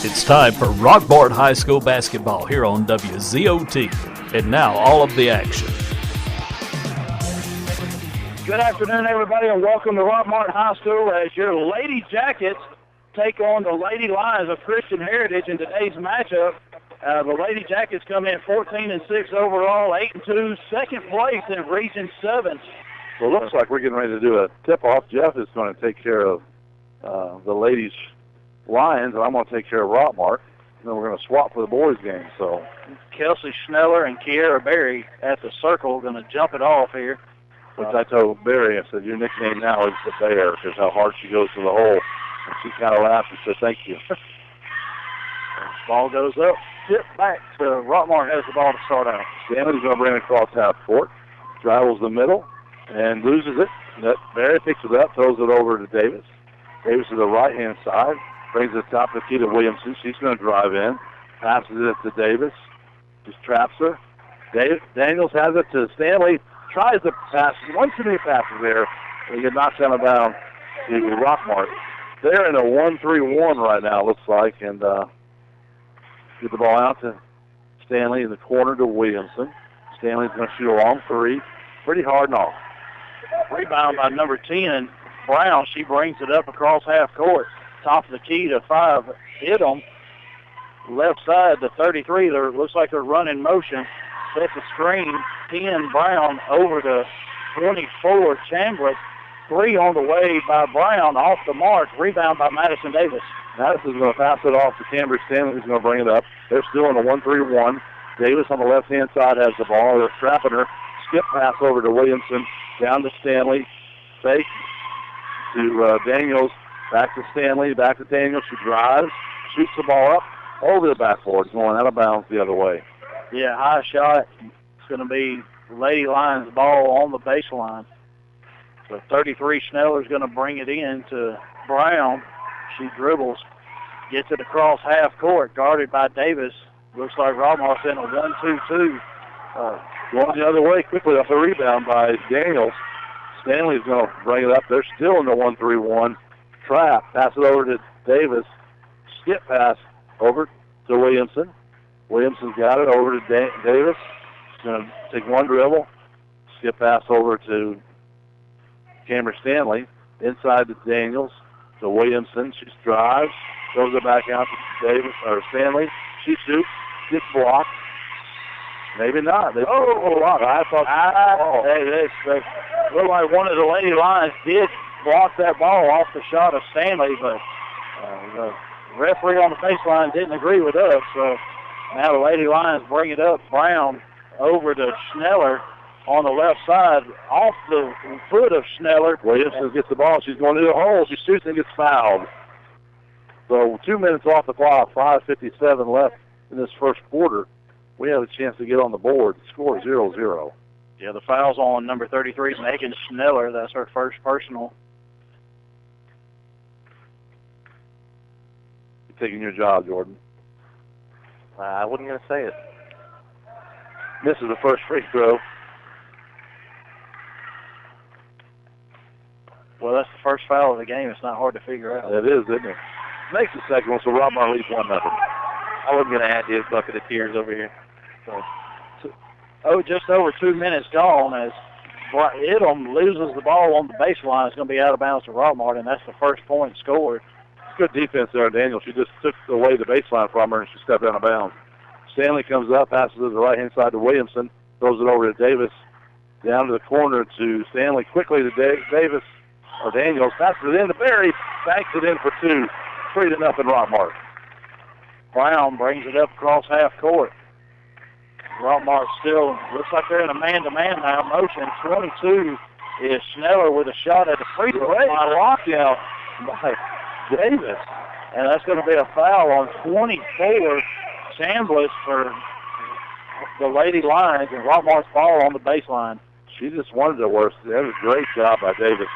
It's time for Rockmart High School basketball here on WZOT. And now, all of the action. Good afternoon, everybody, and welcome to Rockmart High School as your Lady Jackets take on the Lady Lions of Christian Heritage in today's matchup. The Lady Jackets come in 14-6 overall, 8-2, second place in Region 7. Well, it looks like we're getting ready to do a tip-off. Jeff is going to take care of the ladies' Lions, and I'm going to take care of Rockmart. And then we're going to swap for the boys' game. So Kelsey Schneller and Kiera Berry at the circle going to jump it off here. Which I told Barry, I said, your nickname now is the Bear, because how hard she goes to the hole. And she kind of laughed and said, thank you. Ball goes up, tip back to Rockmart has the ball to start out. Stanley's going to bring it across half court, travels the middle, and loses it. Barry picks it up, throws it over to Davis. Davis to the right-hand side, brings it top of the key to Williamson. She's going to drive in, passes it to Davis, just traps her. Daniels has it to Stanley. Tries to pass, one too many passes there, and he gets knocked down the bound to Rockmart. They're in a 1-3-1 right now, looks like, and get the ball out to Stanley in the corner to Williamson. Stanley's going to shoot a long three, pretty hard and off. Rebound by number 10, Brown. She brings it up across half court, top of the key to 5. Idom, left side to 33. Looks like they're running motion. Sets a screen, 10 Brown over to 24 Chambliss. 3 on the way by Brown, off the mark. Rebound by Madison Davis. Madison's going to pass it off to Cambridge Stanley, who's going to bring it up. They're still in a 1-3-1. Davis on the left-hand side has the ball. They're trapping her. Skip pass over to Williamson, down to Stanley. Fake to Daniels, back to Stanley, back to Daniels. She drives, shoots the ball up over the backboard, going out of bounds the other way. Yeah, high shot. It's going to be Lady Lions ball on the baseline. So 33 Schneller's going to bring it in to Brown. She dribbles, gets it across half court, guarded by Davis. Looks like Rockmart's in a 1-2-2. Going the other way quickly off the rebound by Daniels. Stanley's going to bring it up. They're still in the 1-3-1 trap. Pass it over to Davis. Skip pass over to Williamson. Williamson's got it over to Davis. He's going to take one dribble, skip pass over to Cambridge Stanley, inside to Daniels, to Williamson. She drives, throws it back out to Davis or Stanley. She shoots, gets blocked. Maybe not. I thought. It looked like one of the Lady Lions did block that ball off the shot of Stanley, but the referee on the baseline didn't agree with us. So now the Lady Lions bring it up. Brown over to Schneller on the left side, off the foot of Schneller. Williamson gets the ball. She's going to the hole. She shoots and gets fouled. So 2 minutes off the clock, 5:57 left in this first quarter. We have a chance to get on the board. Score 0-0. Yeah, the foul's on number 33, Megan Schneller. That's her first personal. You're taking your job, Jordan. I wasn't going to say it. Misses the first free throw. Well, that's the first foul of the game. It's not hard to figure out. It is, isn't it? Makes the second one, so Rockmart leads 1-0. I wasn't going to add this bucket of tears over here. So, just over 2 minutes gone as Idom loses the ball on the baseline. It's going to be out of bounds to Rockmart, and that's the first point scored. Good defense there, Daniel. She just took away the baseline from her, and she stepped out of bounds. Stanley comes up, passes to the right-hand side to Williamson, throws it over to Davis, down to the corner to Stanley, quickly to Davis, or Daniels, passes it in to Berry, banks it in for 2, 3-0 Rockmart. Brown brings it up across half court. Rockmart still looks like they're in a man-to-man now motion. 22 is Schneller with a shot at the free throw. Lockout by Davis. And that's going to be a foul on 24 Chambliss for the Lady Lions, and Rockmart's ball on the baseline. She just wanted the worst. That was a great job by Davis.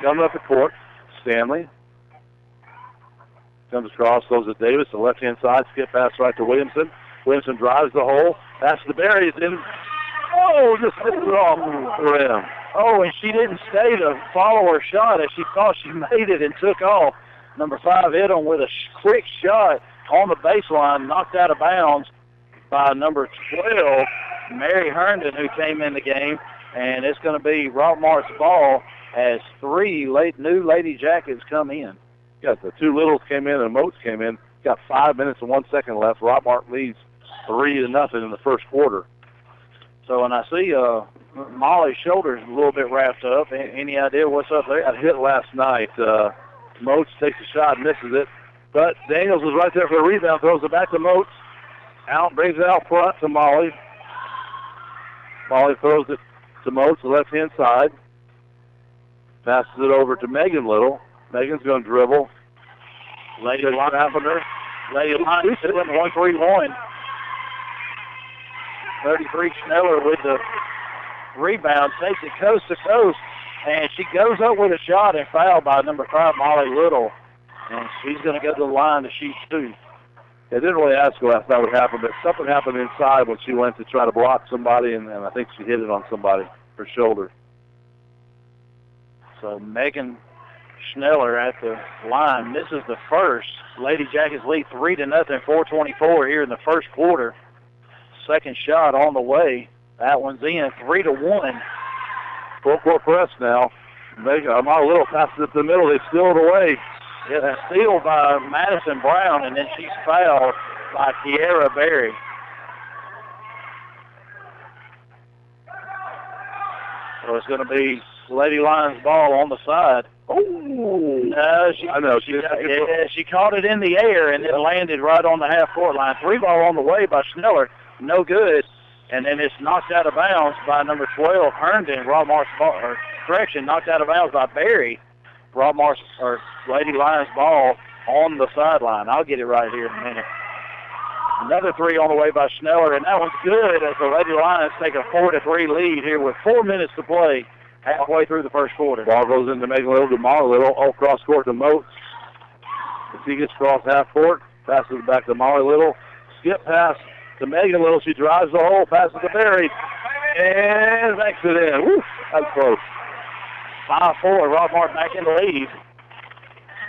Coming up the court, Stanley comes across, throws to Davis, the left-hand side, skip pass right to Williamson. Williamson drives the hole, passes to Berry, it's in. Oh, just hits it off the rim. Oh, and she didn't stay to follow her shot as she thought she made it and took off. Number 5 Idom with a quick shot on the baseline, knocked out of bounds by number 12, Mary Herndon, who came in the game. And it's going to be Rockmart's ball as 3 new Lady Jackets come in. Yeah, the 2 littles came in and Moats came in. Got 5 minutes and 1 second left. Rockmart leads 3-0 in the first quarter. So, and I see Molly's shoulder's a little bit wrapped up. Any idea what's up there? Got hit last night. Moats takes a shot, misses it. But Daniels is right there for the rebound, throws it back to Moats. Out, brings it out front to Molly. Molly throws it to Moats, the left-hand side. Passes it over to Megan Little. Megan's going to dribble. Lady Line. Lady Line is doing 1-3-1. 33 Schneller with the rebound, takes it coast to coast, and she goes up with a shot and fouled by number 5, Molly Little. And she's going to go to the line to shoot 2. I didn't really ask her last night what happened, but something happened inside when she went to try to block somebody, and I think she hit it on somebody, her shoulder. So Megan Schneller at the line misses the first. Lady Jackets lead 3-0, 4:24 here in the first quarter. Second shot on the way. That one's in, 3-1. Full court press now. Megan, Amara Little passes it to the middle. They steal it away. Yeah, that's steal by Madison Brown, and then she's fouled by Kiera Berry. So it's going to be Lady Lions ball on the side. Oh, I know. She caught it in the air and it landed right on the half-court line. 3 ball on the way by Schneller, no good. And then it's knocked out of bounds by number 12, Herndon. Rockmart's ball, or correction, knocked out of bounds by Berry. Rockmart's or Lady Lions ball on the sideline. I'll get it right here in a minute. Another 3 on the way by Schneller, and that one's good as the Lady Lions take a 4-3 lead here with 4 minutes to play halfway through the first quarter. Ball goes into Megan Little to Molly Little. Oh, cross court to Moats. She gets across half court, passes it back to Molly Little. Skip pass to Megan Little. She drives the hole, passes to Berry, and makes it in. Woo, that's close. 5-4, Rockmart back in the lead.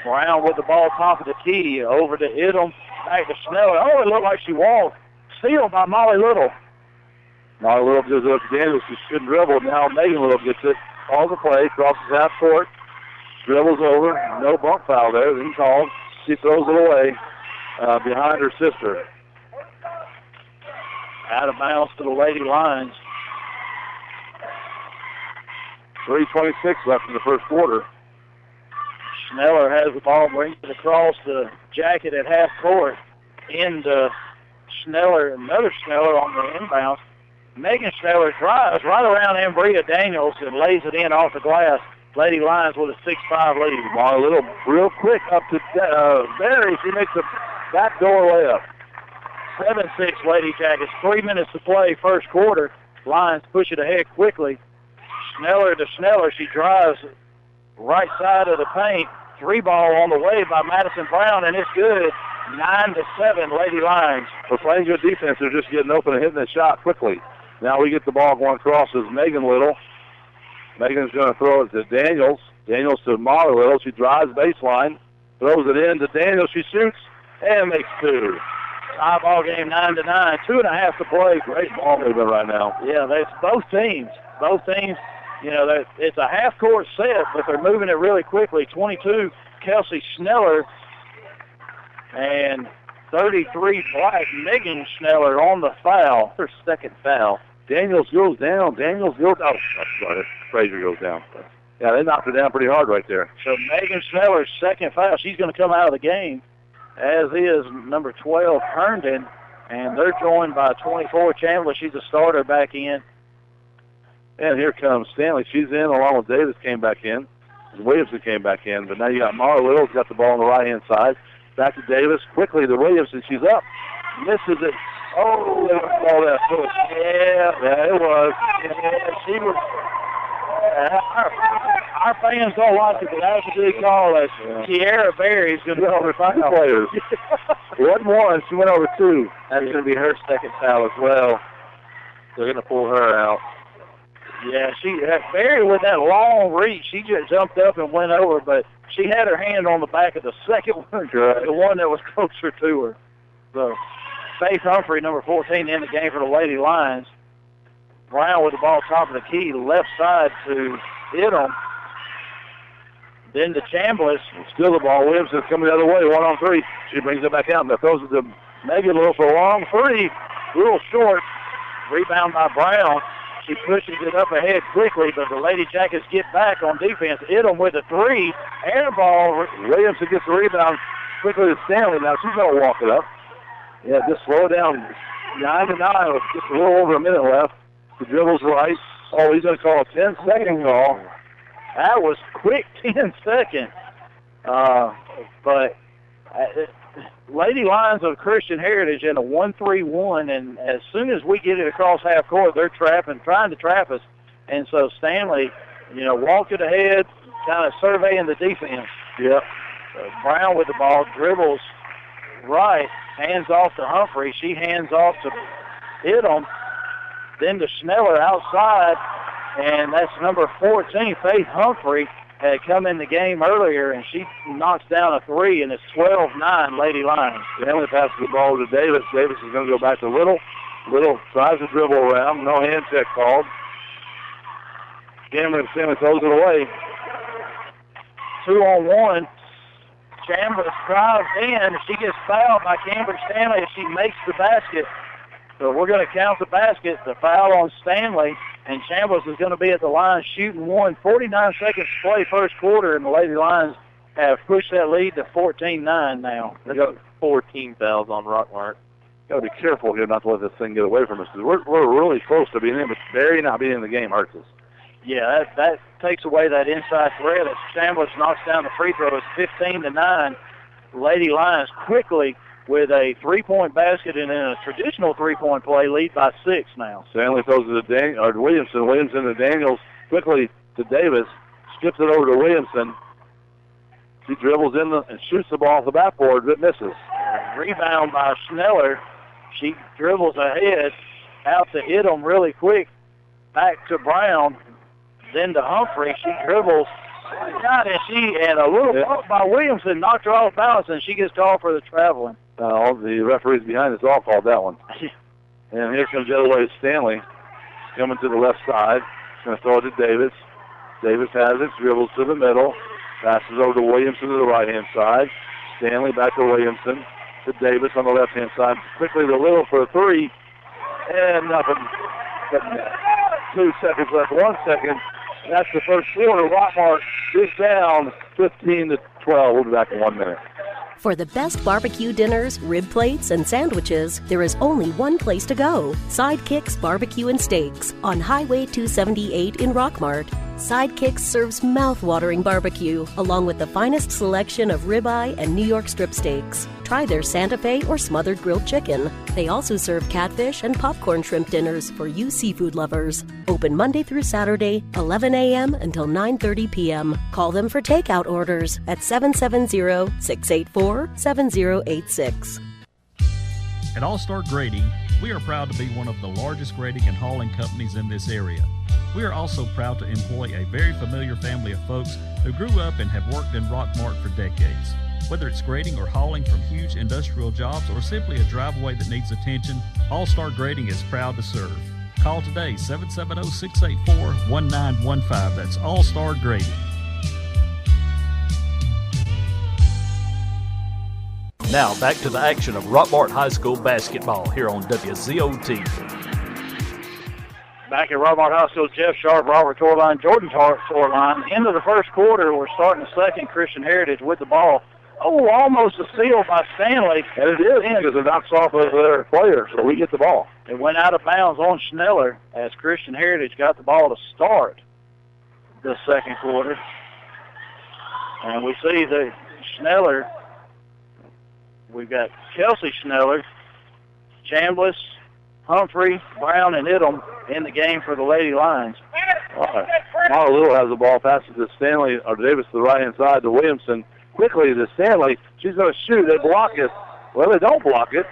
Brown with the ball top of the key, over to Idom, back to Schneller. Oh, it looked like she walked. Steal by Molly Little. Molly Little gives it up to Daniels. She shouldn't dribble. Now Megan Little gets it. Calls the play, crosses half court, dribbles over. No bump foul there. Then called. She throws it away behind her sister. Out of bounds to the Lady Lions. 3:26 left in the first quarter. Schneller has the ball, brings it across the jacket at half court. Into Schneller, another Schneller on the inbound. Megan Schneller drives right around Ambria Daniels and lays it in off the glass. Lady Lions with a 6-5 lead. Ball a little real quick up to Berry. She makes a backdoor layup. 7-6 Lady Jackets. 3 minutes to play first quarter. Lions push it ahead quickly. Schneller to Schneller. She drives right side of the paint. 3 ball on the way by Madison Brown, and it's good. 9-7 Lady Lions. We're playing good defense. They're just getting open and hitting the shot quickly. Now we get the ball going across as Megan Little. Megan's going to throw it to Daniels. Daniels to Molly Little. She drives baseline, throws it in to Daniels. She shoots and makes 2. Tie ball game 9-9. 2.5 to play. Great ball movement right now. Yeah, that's both teams. Both teams, you know, it's a half-court set, but they're moving it really quickly. 22, Kelsey Schneller, and 33, Black Megan Schneller on the foul. Her second foul. Daniels goes down. Daniels goes out. Oh, sorry. Frazier goes down. Yeah, they knocked her down pretty hard right there. So Megan Schneller's second foul. She's going to come out of the game, as is number 12, Herndon, and they're joined by 24, Chandler. She's a starter back in. And here comes Stanley. She's in along with Davis came back in. Williamson came back in. But now you got Mara Little's got the ball on the right-hand side. Back to Davis. Quickly to Williamson. She's up. Misses it. Oh, they went all that foot. Yeah, it was. Yeah, she was. Our fans don't like it, but that's a good call. Kiera Berry's going to go over 5 players. One more, and she went over 2. That's going to be her second foul as well. They're going to pull her out. Yeah, Berry with that long reach, she just jumped up and went over, but she had her hand on the back of the second one, the one that was closer to her. So Faith Humphrey, number 14, in the game for the Lady Lions. Brown with the ball top of the key, left side to Idom. Then to Chambliss. Still the ball. Williamson coming the other way, 1-on-3. She brings it back out. Now throws it to Megan a little for a long three. A little short. Rebound by Brown. She pushes it up ahead quickly, but the Lady Jackets get back on defense. Idom with a three. Air ball. Williamson gets the rebound quickly to Stanley. Now she's going to walk it up. Yeah, just slow it down. 9-9 with just a little over a minute left. The dribble's right. Oh, he's going to call a 10-second call. That was quick, 10 seconds. But Lady Lions of Christian Heritage in a 1-3-1, and as soon as we get it across half court, they're trying to trap us. And so Stanley, walked it ahead, kind of surveying the defense. Yep. Brown with the ball, dribbles right, hands off to Humphrey. She hands off to Idom, then to Schneller outside. And that's number 14, Faith Humphrey, had come in the game earlier, and she knocks down a three, and it's 12-9 Lady Lions. Stanley passes the ball to Davis. Davis is going to go back to Little. Little tries to dribble around. No hand check called. Stanley throws it away. 2-on-1. Chambliss drives in. She gets fouled by Cambridge Stanley if she makes the basket. So we're going to count the basket, the foul on Stanley, and Chambliss is going to be at the line shooting one. 49 seconds to play first quarter, and the Lady Lions have pushed that lead to 14-9 now. They got 14 fouls on Rockmart. Got to be careful here not to let this thing get away from us, because we're really close to being in, but Barry not being in the game hurts us. Yeah, that takes away that inside threat. As Chambliss knocks down the free throw, it's 15-9. Lady Lions quickly with a three-point basket and in a traditional three-point play, lead by 6 now. Stanley throws it to Williamson. Williamson to Daniels, quickly to Davis, skips it over to Williamson. She dribbles in and shoots the ball off the backboard, but misses. Rebound by Schneller. She dribbles ahead, out to Idom really quick, back to Brown, then to Humphrey. She dribbles. God, and a little bump by Williamson knocked her off balance, and she gets called for the traveling. The referees behind us all called that one. And here comes the other way, Stanley, coming to the left side. Going to throw it to Davis. Davis has it, dribbles to the middle, passes over to Williamson to the right-hand side. Stanley back to Williamson, to Davis on the left-hand side. Quickly to Little for a three, and nothing. But 2 seconds left, 1 second. That's the first quarter. Rockmart is down 15-12. We'll be back in 1 minute. For the best barbecue dinners, rib plates, and sandwiches, there is only one place to go. Sidekicks Barbecue and Steaks on Highway 278 in Rockmart. Sidekicks serves mouth-watering barbecue along with the finest selection of ribeye and New York strip steaks. Try their Santa Fe or smothered grilled chicken. They also serve catfish and popcorn shrimp dinners for you seafood lovers. Open Monday through Saturday, 11 a.m. until 9:30 p.m. Call them for takeout orders at 770-684-7086. At All-Star Grading, we are proud to be one of the largest grading and hauling companies in this area. We are also proud to employ a very familiar family of folks who grew up and have worked in Rockmart for decades. Whether it's grading or hauling from huge industrial jobs or simply a driveway that needs attention, All-Star Grading is proud to serve. Call today, 770-684-1915. That's All-Star Grading. Now back to the action of Rockmart High School basketball here on WZOT. Back at Rockmart High School, Jeff Sharp, Robert Torline, Jordan Torline. End of the first quarter, we're starting the second. Christian Heritage with the ball. Oh, almost a steal by Stanley. And it is because it knocks off of their player, so we get the ball. It went out of bounds on Schneller as Christian Heritage got the ball to start the second quarter. And we see that Schneller, we've got Kelsey Schneller, Chambliss, Humphrey, Brown, and Idom in the game for the Lady Lions. All right. Mara Little has the ball, passes to Stanley, or Davis to the right-hand side to Williamson. Quickly to Stanley. She's going to shoot. They block it. Well, they don't block it.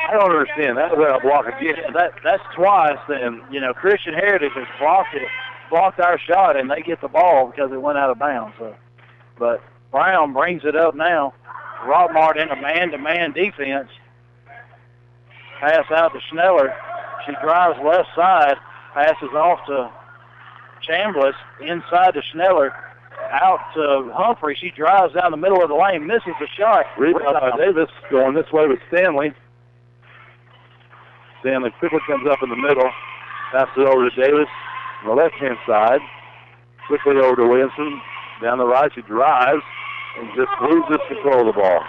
I don't understand. That was a block again. That's twice. And, Christian Heritage has blocked our shot, and they get the ball because it went out of bounds. So. But Brown brings it up now. Rockmart in a man-to-man defense. pass out to Schneller. She drives left side, passes off to Chambliss, inside to Schneller, out to Humphrey. She drives down the middle of the lane, misses the shot. Rebound by Davis, going this way with Stanley. Stanley quickly comes up in the middle, passes it over to Davis on the left-hand side. Quickly over to Williamson. Down the right, she drives and just loses control of the ball.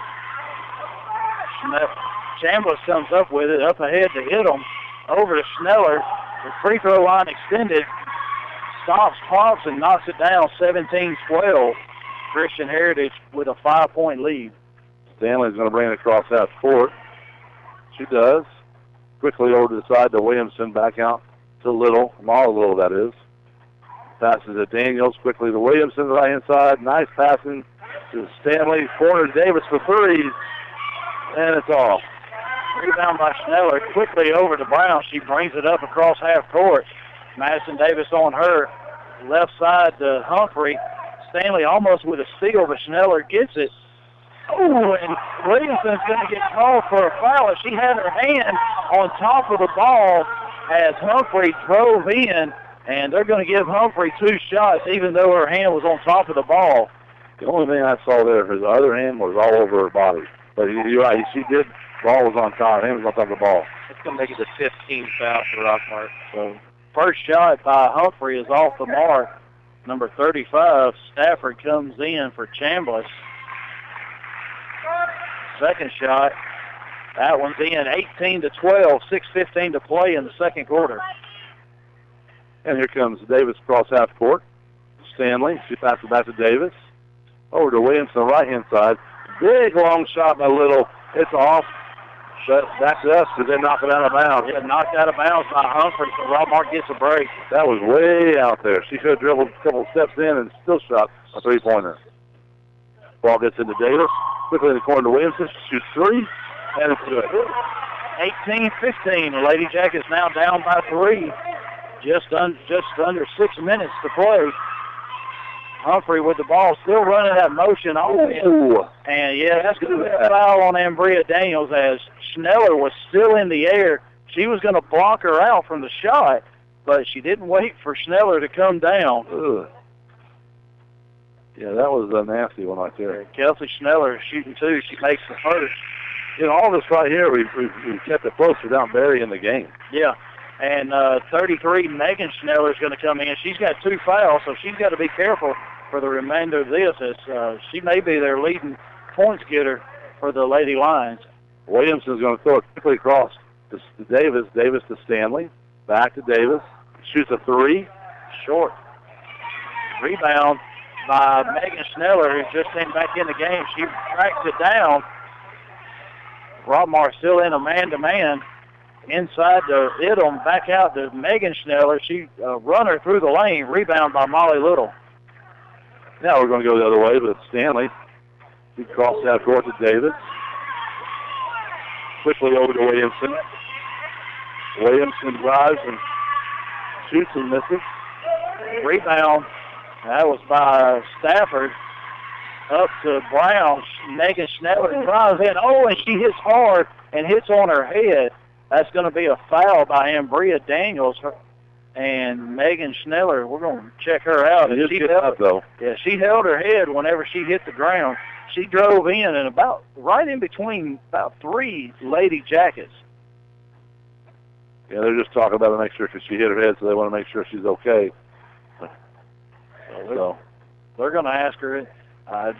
Chambliss comes up with it, up ahead to hit him. Over to Schneller. The free throw line extended. Stops Thompson, knocks it down 17-12. Christian Heritage with a 5-point lead. Stanley's going to bring it across half court. She does. Quickly over to the side to Williamson, back out to Little, Molly Little that is. Passes to Daniels, quickly to Williamson, the right-hand side. Nice passing to Stanley. Corner to Davis for three, and it's off. Rebound by Schneller, quickly over to Brown. She brings it up across half court. Madison Davis on her. Left side to Humphrey. Stanley almost with a steal, but Schneller gets it. Oh, and Williamson's going to get called for a foul. She had her hand on top of the ball as Humphrey drove in, and they're going to give Humphrey 2 shots, even though her hand was on top of the ball. The only thing I saw there, her other hand was all over her body. But you're right, she did. Ball was on top. Hand was on top of the ball. It's going to make it a 15 foul for Rockmart. So first shot by Humphrey is off the mark. Number 35, Stafford comes in for Chambliss. Second shot, that one's in, 18-12, 6:15 to play in the second quarter. And here comes Davis across half court. Stanley, she passes back to Davis. Over to Williamson, right-hand side. Big long shot by Little. It's off. But back to us because they knock it out of bounds. Yeah, knocked out of bounds by Humphrey, so Rockmart gets a break. That was way out there. She could have dribbled a couple steps in and still shot a three-pointer. Ball gets into Davis. Quickly in the corner to Williamson. Shoots three, and it's good. 18-15. The Lady Jackets now down by 3. Just under 6 minutes to play. Humphrey with the ball, still running that motion offense. And, yeah, that's going to be a foul on Ambria Daniels as Schneller was still in the air. She was going to block her out from the shot, but she didn't wait for Schneller to come down. Ugh. Yeah, that was a nasty one right there. Kelsey Schneller shooting 2. She makes the first. You know, all this right here, we've kept it close without burying the game. Yeah. And 33, Megan Schneller is going to come in. She's got 2 fouls, so she's got to be careful for the remainder of this, as she may be their leading points getter for the Lady Lions. Williamson's going to throw it quickly across to Davis. Davis to Stanley. Back to Davis. Shoots a 3. Short. Rebound by Megan Schneller, who just came back in the game. She tracks it down. Rockmart still in a man-to-man. Inside to Idom, back out to Megan Schneller. She runner through the lane. Rebound by Molly Little. Now we're going to go the other way, but Stanley, he crosses half court to Davis. Quickly over to Williamson. Williamson drives and shoots and misses. Rebound. That was by Stafford. Up to Brown. Megan Schneller drives in. Oh, and she hits hard and hits on her head. That's going to be a foul by Ambria Daniels. And Megan Schneller, we're going to check her out. She held, though. Yeah, she held her head whenever she hit the ground. She drove in and about right in between about 3 Lady Jackets. Yeah, they're just talking about to make sure because she hit her head, so they want to make sure she's okay. So they're going to ask her. It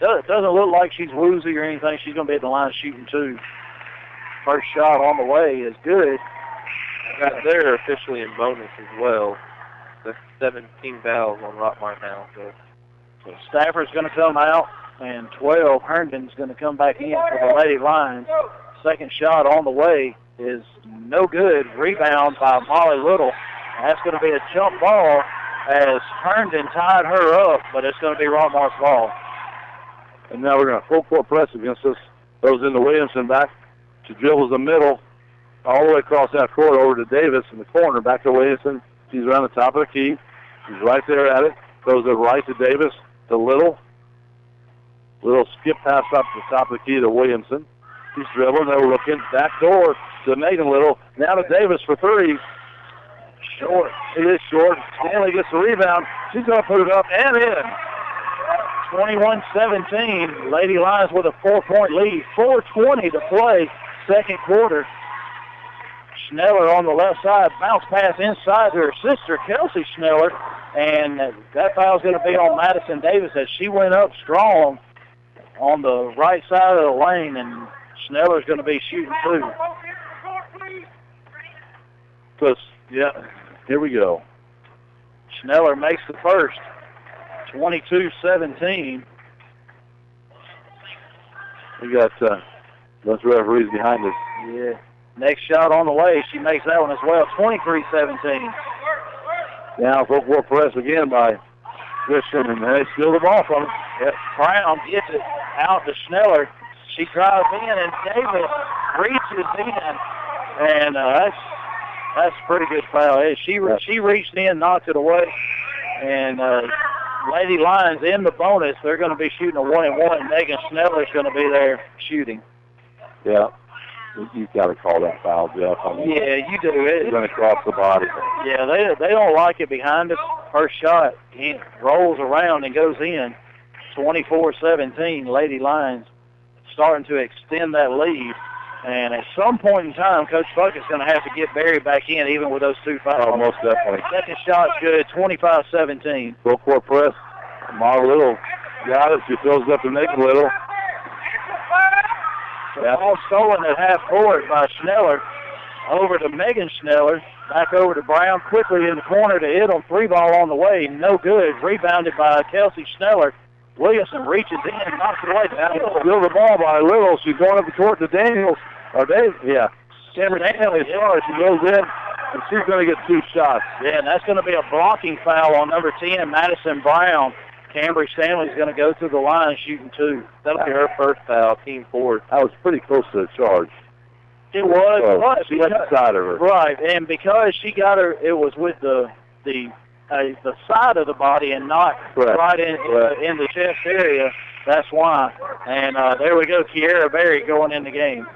doesn't look like she's woozy or anything. She's going to be at the line shooting 2. First shot on the way is good. They're officially in bonus as well. That's 17 fouls on Rockmart now. So Stafford's going to come out, and 12, Herndon's going to come back in for the Lady Lions. Second shot on the way is no good. Rebound by Molly Little. That's going to be a jump ball as Herndon tied her up, but it's going to be Rockmart's ball. And now we're going to full court press against us. Goes into Williamson back. She dribbles the middle all the way across that court over to Davis in the corner. Back to Williamson. She's around the top of the key. She's right there at it. Goes it right to Davis to Little. Little skip pass up to the top of the key to Williamson. She's dribbling. They're looking. Back door. to Megan Little. Now to Davis for three. Short. It is short. Stanley gets the rebound. She's going to put it up and in. 21-17. Lady Lions with a 4-point lead. 4:20 to play, second quarter. Schneller on the left side. Bounce pass inside to her sister, Kelsey Schneller. And that foul's going to be on Madison Davis as she went up strong on the right side of the lane, and Schneller's going to be shooting two. Yeah, here we go. Schneller makes the first, 22-17. We got those referees behind us. Yeah. Next shot on the way. She makes that one as well, 23-17. Now full court press again by Christian, and they steal the ball from him. Yep. Brown gets it out to Schneller. She drives in, and Davis reaches in, and that's a pretty good foul. She reached in, knocked it away, and Lady Lions in the bonus. They're going to be shooting a 1-and-1. Megan Schneller's going to be there shooting. Yeah. You've got to call that foul, Jeff. Yeah, you do. It's going to cross the body. Yeah, they don't like it behind us. First shot, he rolls around and goes in. 24-17, Lady Lions starting to extend that lead. And at some point in time, Coach Bucket's going to have to get Barry back in, even with those two fouls. Oh, most definitely. Second shot's good, 25-17. Full court press. Mar Little got it. She throws it up to Megan Little. The ball stolen at half court by Schneller. Over to Megan Schneller. Back over to Brown. Quickly in the corner to Idle. Three ball on the way. No good. Rebounded by Kelsey Schneller. Williamson reaches in, knocks it away. Steal the ball by Little. She's going up the court to Daniels. Or Dave, yeah. Cameron Daniels. She goes in, and she's going to get two shots. Yeah, and that's going to be a blocking foul on number 10, Madison Brown. Cambry Stanley's going to go through the line shooting two. That'll be her first foul, team fourth. That was pretty close to the charge. It was. So she got the side of her. Right, and because she got her, it was with the side of the body and not right in the chest area. That's why. And there we go, Kiera Berry going in the game.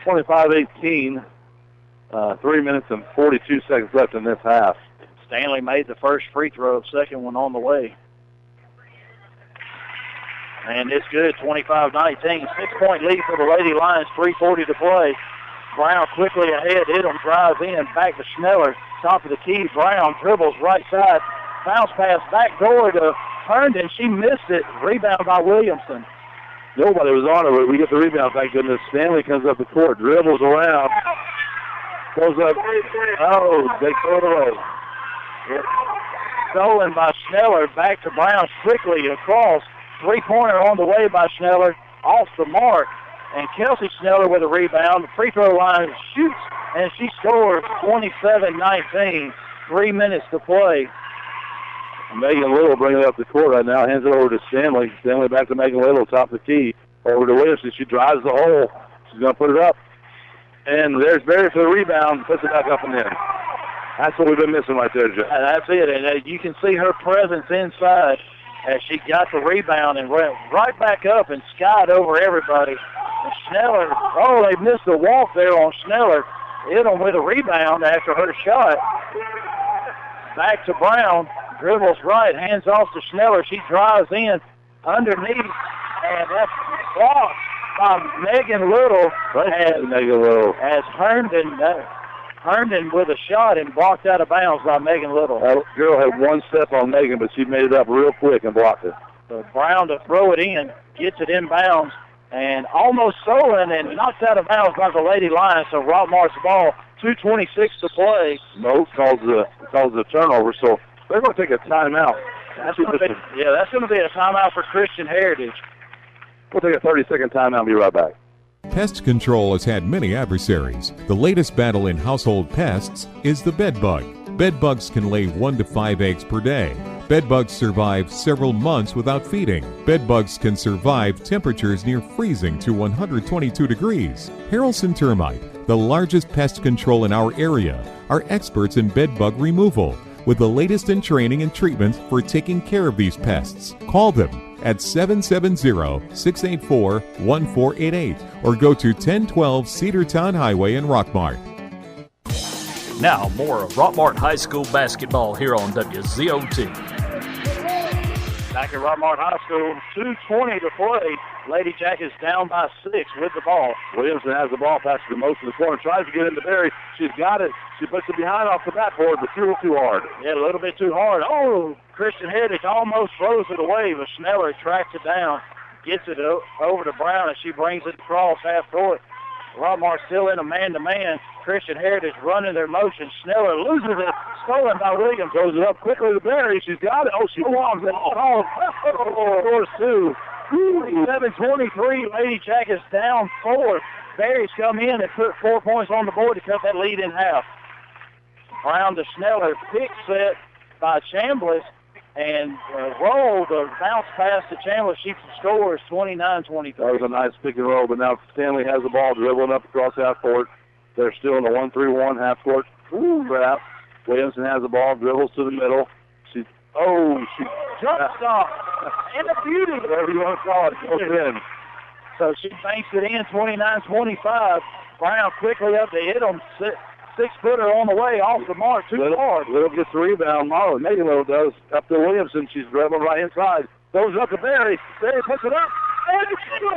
25-18. 3 minutes and 42 seconds left in this half. Stanley made the first free throw, second one on the way. And it's good, 25-19. 6-point lead for the Lady Lions, 3:40 to play. Brown quickly ahead. Idle drives in, back to Schneller. Top of the key, Brown dribbles right side. Bounce pass back door to Herndon. She missed it. Rebound by Williamson. Nobody was on her, but we get the rebound, thank goodness. Stanley comes up the court, dribbles around. Goes up. Oh, they throw it away. Yep. Stolen by Schneller. Back to Brown quickly across. Three-pointer on the way by Schneller. Off the mark. And Kelsey Schneller with a rebound. The free throw line shoots, and she scores 27-19. 3 minutes to play. Megan Little bringing it up the court right now. Hands it over to Stanley. Stanley back to Megan Little, top of the key. Over to Williamson. She drives the hole. She's going to put it up. And there's Barry for the rebound. Puts it back up and in. That's what we've been missing right there, Jeff. That's it. And you can see her presence inside as she got the rebound and went right back up and skied over everybody. And Schneller, they missed the walk there on Schneller. Idle with a rebound after her shot. Back to Brown. Dribbles right, hands off to Schneller. She drives in underneath, and that's blocked by Megan Little. As Herndon with a shot and blocked out of bounds by Megan Little. That girl had one step on Megan, but she made it up real quick and blocked it. So Brown to throw it in, gets it inbounds, and almost stolen and knocked out of bounds by the Lady Lions. So Rockmart's ball, 2:26 to play. No, calls the turnover, so they're going to take a timeout. That's going to be a timeout for Christian Heritage. We'll take a 30-second timeout and be right back. Pest control has had many adversaries. The latest battle in household pests is the bedbug. Bedbugs can lay 1 to 5 eggs per day. Bedbugs survive several months without feeding. Bedbugs can survive temperatures near freezing to 122 degrees. Harrelson Termite, the largest pest control in our area, are experts in bedbug removal with the latest in training and treatment for taking care of these pests. Call them at 770-684-1488 or go to 1012 Cedartown Highway in Rockmart. Now, more of Rockmart High School basketball here on WZOT. Back at Rockmart High School, 2:20 to play. Lady Jackets down by 6 with the ball. Williamson has the ball, passes the most in the corner, tries to get into Barry. She's got it. She puts it behind off the backboard, but too hard. Yeah, a little bit too hard. Oh, Christian Heritage almost throws it away, but Schneller tracks it down, gets it over to Brown, and she brings it across half court. Rockmart still in a man-to-man. Christian Heritage running their motion. Schneller loses it. Stolen by Williams. Goes it up quickly to Barry. She's got it. Oh, she wants it. Oh, scores 2. 7-23. Lady Jackets down 4. Barry's come in and put 4 points on the board to cut that lead in half. Brown to Schneller. Pick set by Chambliss. And roll the bounce pass to Chandler. She scores 29-23. That was a nice pick and roll, but now Stanley has the ball dribbling up across half court. They're still in the 1-3-1 half court. Trap. Williamson has the ball, dribbles to the middle. She Jump stop. And a beauty. Whatever you want to call it, goes in. So she banks it in 29-25. Brown quickly up to hit them. Six-footer on the way, off the mark, too hard. Little gets the rebound. Marlon Little does. Up to Williamson. She's dribbling right inside. Goes up to Barry. Barry puts it up. And it's good.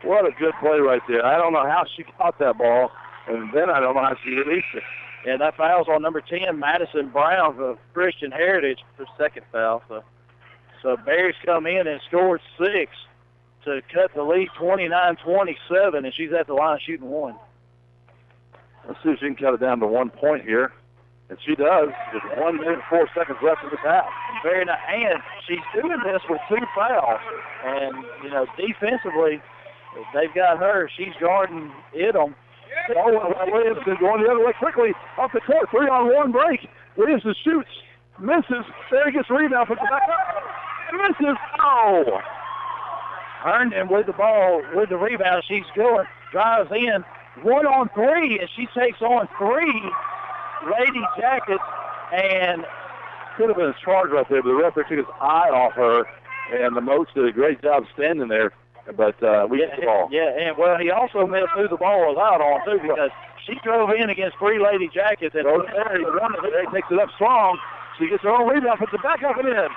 What a good play right there. I don't know how she caught that ball, and then I don't know how she released it. Yeah, that foul's on number 10, Madison Brown of Christian Heritage, her second foul. So Barry's come in and scored 6. To cut the lead 29-27, and she's at the line shooting 1. Let's see if she can cut it down to 1 point here. And she does. There's 1 minute and 4 seconds left in this half. Very nice. And she's doing this with 2 fouls. And, defensively, they've got her. She's guarding Idom. Oh, Williamson going the other way quickly. Off the court, 3-on-1 break. Williamson shoots, misses. Barry gets the rebound, puts it back up. Misses. Oh! Herndon with the ball, with the rebound. She's going, drives in, 1-on-3, and she takes on 3 Lady Jackets, and could have been a charge right there, but the referee took his eye off her, and the Moats did a great job standing there, but we get the ball. Yeah, and he also threw the ball was out on, too, because she drove in against 3 Lady Jackets, and Barry takes it up strong. She gets her own rebound, puts it back up and in.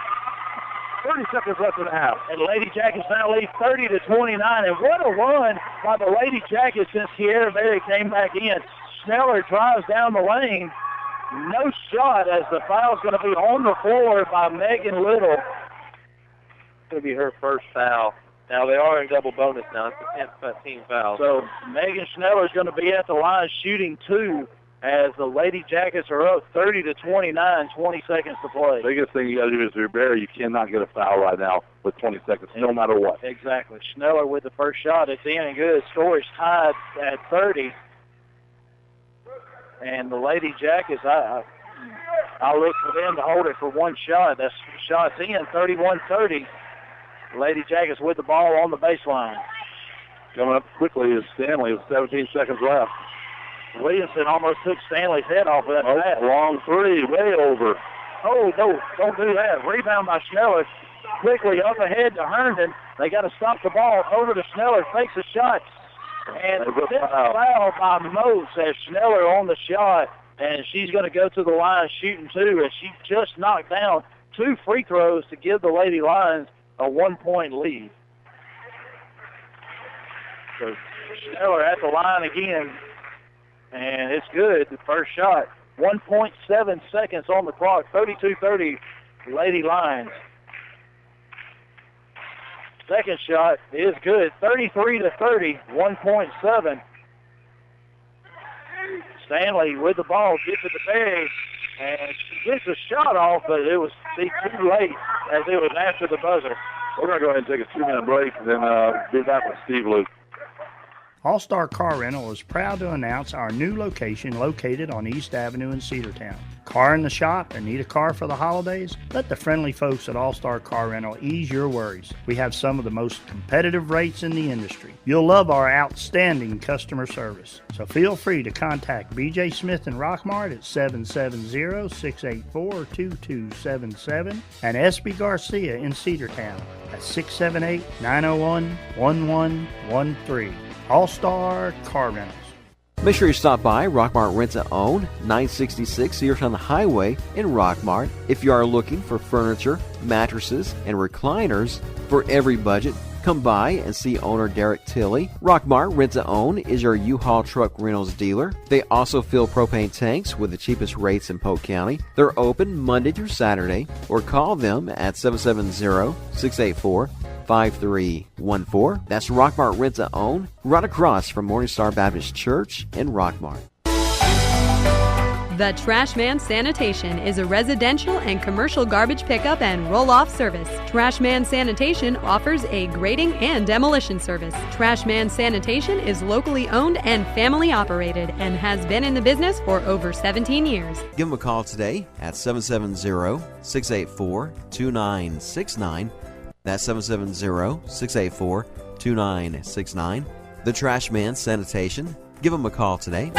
30 seconds left in the half. And Lady Jackets now lead 30-29. And what a run by the Lady Jackets since Kiera Berry came back in. Schneller drives down the lane. No shot as the foul's going to be on the floor by Megan Little. It's going to be her first foul. Now, they are in double bonus now. It's the 10th team foul. So Megan Schneller is going to be at the line shooting 2 as the Lady Jackets are up 30-29, 20 seconds to play. The biggest thing you got to do is, if you're Barry, you cannot get a foul right now with 20 seconds, no matter what. Exactly. Schneller with the first shot. It's in and good. Score is tied at 30. And the Lady Jackets, I look for them to hold it for 1 shot. That shot's in, 31-30. Lady Jackets with the ball on the baseline. Coming up quickly is Stanley with 17 seconds left. Williamson almost took Stanley's head off of that pass. Long 3, way over. Oh, no, don't do that. Rebound by Schneller. Quickly up ahead to Herndon. They got to stop the ball. Over to Schneller, fakes a shot. And foul by Moats as Schneller on the shot. And she's going to go to the line shooting 2. And she just knocked down 2 free throws to give the Lady Lions a 1-point lead. So Schneller at the line again. And it's good, the first shot. 1.7 seconds on the clock, 32-30, Lady Lions. Second shot is good, 33-30, 1.7. Stanley with the ball, gets it to Barry, and she gets a shot off, but it was too late as it was after the buzzer. We're going to go ahead and take a 2-minute break and then be back with Steve Luke. All-Star Car Rental is proud to announce our new location located on East Avenue in Cedartown. Car in the shop and need a car for the holidays? Let the friendly folks at All-Star Car Rental ease your worries. We have some of the most competitive rates in the industry. You'll love our outstanding customer service. So feel free to contact BJ Smith and Rockmart at 770-684-2277 and SB Garcia in Cedartown at 678-901-1113. All-Star Car Rentals. Make sure you stop by Rockmart Rent-to-Own, 966 Cedartown Highway in Rockmart. If you are looking for furniture, mattresses, and recliners for every budget, come by and see owner Derek Tilley. Rockmart Rent-to-Own is your U-Haul truck rentals dealer. They also fill propane tanks with the cheapest rates in Polk County. They're open Monday through Saturday, or call them at 770-684-5314. That's Rockmart Rent-to-Own, right across from Morningstar Baptist Church in Rockmart. The Trashman Sanitation is a residential and commercial garbage pickup and roll-off service. Trashman Sanitation offers a grading and demolition service. Trashman Sanitation is locally owned and family operated and has been in the business for over 17 years. Give them a call today at 770-684-2969. That's 770-684-2969. The Trashman Sanitation. Give them a call today.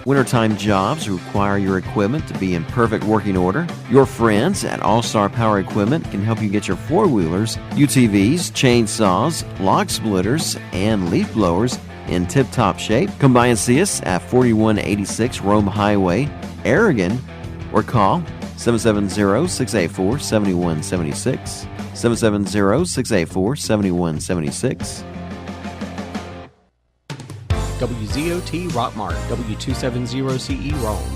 Wintertime jobs require your equipment to be in perfect working order. Your friends at All-Star Power Equipment can help you get your four-wheelers, UTVs, chainsaws, log splitters, and leaf blowers in tip-top shape. Come by and see us at 4186 Rome Highway, Aragon, or call 770-684-7176. 770-684-7176. WZOT Rockmart, W270CE Rome.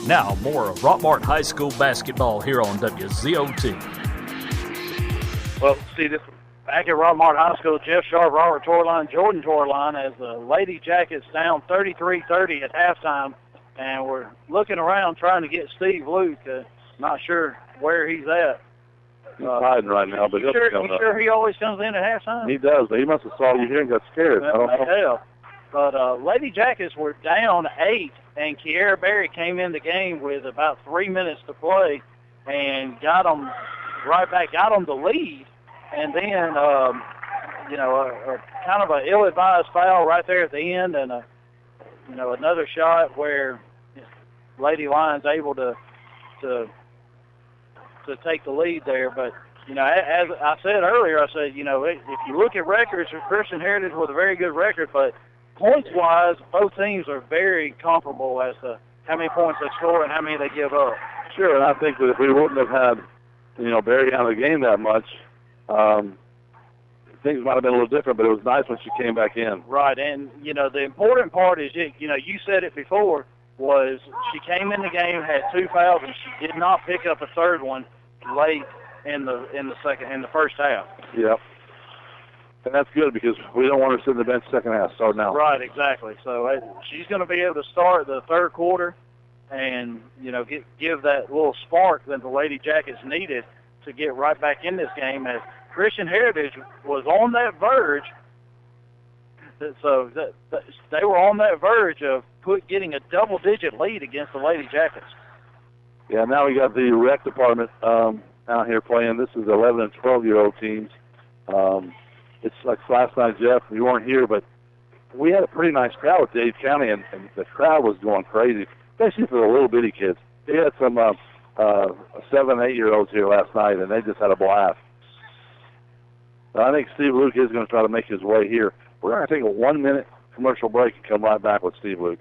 Now, more of Rockmart High School basketball here on WZOT. Well, see this back at Rockmart High School, Jeff Sharp, Robert Torline, Jordan Torline, as the Lady Jackets down 33-30 at halftime, and we're looking around trying to get Steve Luke. Not sure where he's at. He's hiding right now, but you sure he always comes in at halftime? He does, but he must have saw you here and got scared. I don't know. But Lady Jackets were down 8, and Kiara Berry came in the game with about 3 minutes to play and got them right back, got them the lead. And then, a kind of an ill-advised foul right there at the end, and another shot where Lady Lions able to take the lead there. But, as I said earlier, if you look at records, Christian Heritage with a very good record, but points-wise, both teams are very comparable as to how many points they score and how many they give up. Sure, and I think that if we wouldn't have had, Barry out of the game that much, things might have been a little different, but it was nice when she came back in. Right, and, the important part is, you said it before, was she came in the game, had 2 fouls, and she did not pick up a third one late in the first half. Yep. And that's good because we don't want her to sit in the bench second half, starting out. Right, exactly. So she's going to be able to start the third quarter and, give that little spark that the Lady Jackets needed to get right back in this game, as Christian Heritage was on that verge. So they were on that verge of getting a double-digit lead against the Lady Jackets. Yeah, now we got the rec department out here playing. This is 11 and 12-year-old teams. It's like last night, Jeff, you weren't here, but we had a pretty nice crowd with Dade County, and the crowd was going crazy, especially for the little bitty kids. They had some 7 and 8-year-olds here last night, and they just had a blast. I think Steve Luke is going to try to make his way here. We're going to take a 1-minute commercial break and come right back with Steve Luke.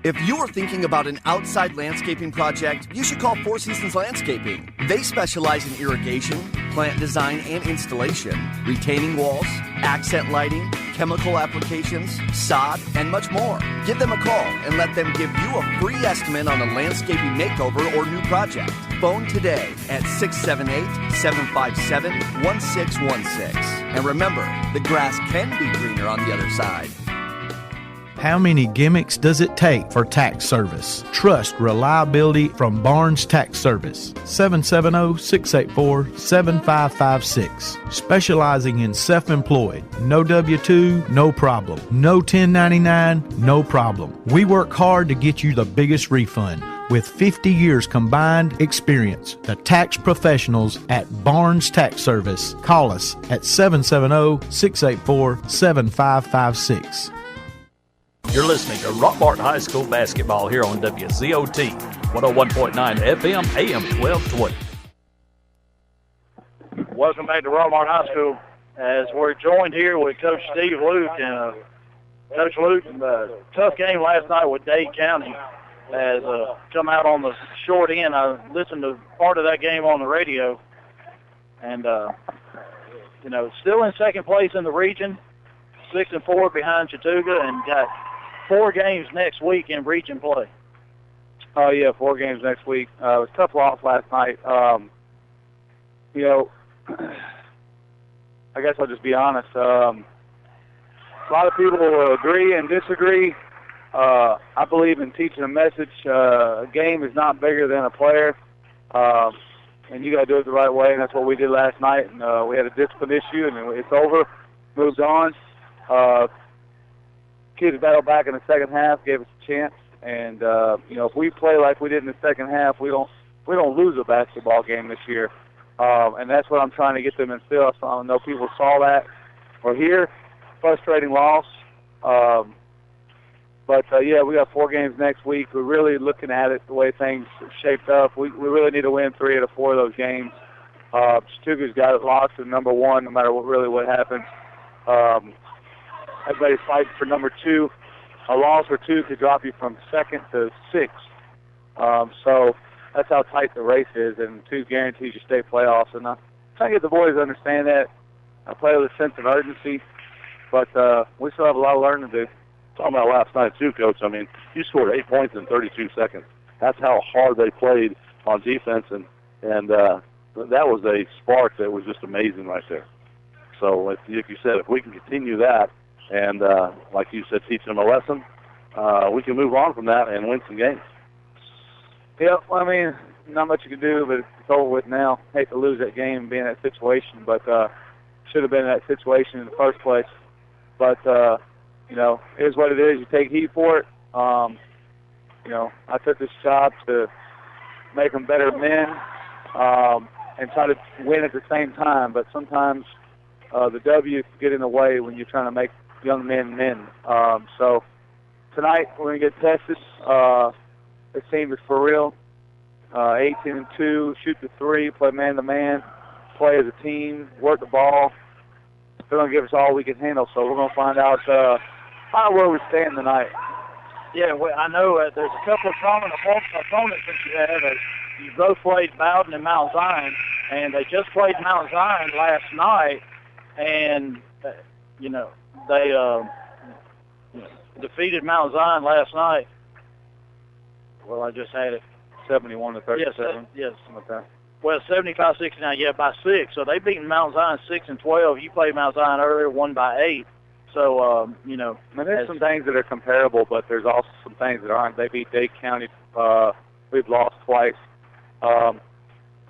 If you are thinking about an outside landscaping project, you should call Four Seasons Landscaping. They specialize in irrigation, plant design and installation, retaining walls, accent lighting, chemical applications, sod, and much more. Give them a call and let them give you a free estimate on a landscaping makeover or new project. Phone today at 678-757-1616. And remember, the grass can be greener on the other side. How many gimmicks does it take for tax service? Trust reliability from Barnes Tax Service. 770-684-7556. Specializing in self-employed. No W-2, no problem. No 1099, no problem. We work hard to get you the biggest refund. With 50 years combined experience, the tax professionals at Barnes Tax Service. Call us at 770-684-7556. You're listening to Rockmart High School basketball here on WZOT 101.9 FM, AM 1220. Welcome back to Rockmart High School as we're joined here with Coach Steve Luke. And Coach Luke, tough game last night with Dade County has come out on the short end. I listened to part of that game on the radio. And, still in second place in the region, 6-4 behind Chattooga, and got 4 games next week in region play. Oh, yeah, 4 games next week. It was a tough loss last night. I guess I'll just be honest. A lot of people will agree and disagree. I believe in teaching a message. A game is not bigger than a player, and you got to do it the right way, and that's what we did last night. And we had a discipline issue, and it's over, moves on. Kids battled back in the second half, gave us a chance, and if we play like we did in the second half, we don't lose a basketball game this year, and that's what I'm trying to get them instilled. So I know people saw that. We're here, frustrating loss, but we got 4 games next week. We're really looking at it the way things shaped up. We really need to win 3 out of 4 of those games. Chattooga's got it locked to number 1, no matter what happens. Everybody's fighting for number 2. A loss or 2 could drop you from 2nd to 6th. So that's how tight the race is, and 2 guarantees you stay playoffs. And I'm trying to get the boys to understand that. I play with a sense of urgency, but we still have a lot of learning to do. Talking about last night, too, Coach, I mean, you scored 8 points in 32 seconds. That's how hard they played on defense, and that was a spark that was just amazing right there. So, like you said, if we can continue that and, like you said, teach them a lesson, we can move on from that and win some games. Yeah, well, I mean, not much you can do, but it's over with now. Hate to lose that game and be in that situation, but should have been in that situation in the first place. But, it is what it is. You take heat for it. I took this job to make them better men and try to win at the same time, but sometimes the W can get in the way when you're trying to make young men men. So tonight we're going to get tested. This team is for real. 18-2, shoot the 3, play man-to-man, play as a team, work the ball. They're going to give us all we can handle, so we're going to find out where we stand tonight. Yeah, well, I know there's a couple of common opponents that you have. You both played Bowden and Mount Zion, and they just played Mount Zion last night, and, they defeated Mount Zion last night. Well, I just had it. 71-37. Yes. Okay. Well, 75-69, yeah, by 6. So they beat Mount Zion 6-12. You played Mount Zion earlier, won by 8. So, there's some things that are comparable, but there's also some things that aren't. They beat Dade County. We've lost twice.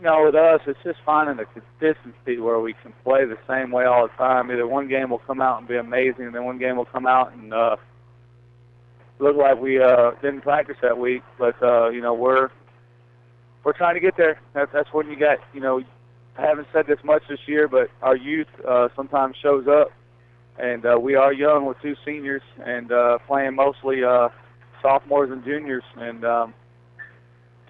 With us, it's just finding the consistency where we can play the same way all the time. Either one game will come out and be amazing, and then one game will come out and look like we didn't practice that week. But, we're trying to get there. That's when you got, I haven't said this much this year, but our youth sometimes shows up. And we are young with 2 seniors and playing mostly sophomores and juniors. And,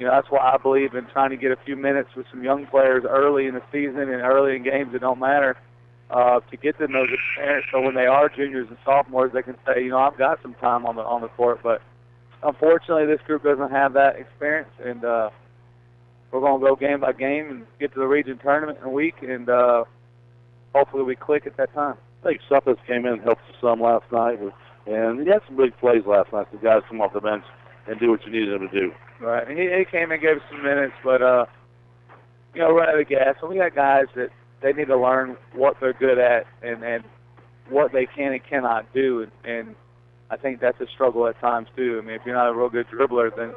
that's why I believe in trying to get a few minutes with some young players early in the season and early in games that don't matter to get them those experience. So when they are juniors and sophomores, they can say, I've got some time on the court. But unfortunately, this group doesn't have that experience. And we're going to go game by game and get to the region tournament in a week. And hopefully we click at that time. I think Suppis came in and helped us some last night, and he had some big plays last night. The guys come off the bench and do what you needed them to do. Right, and he came in and gave us some minutes, but, run out of gas. So we got guys that they need to learn what they're good at and what they can and cannot do. And I think that's a struggle at times too. I mean, if you're not a real good dribbler, then,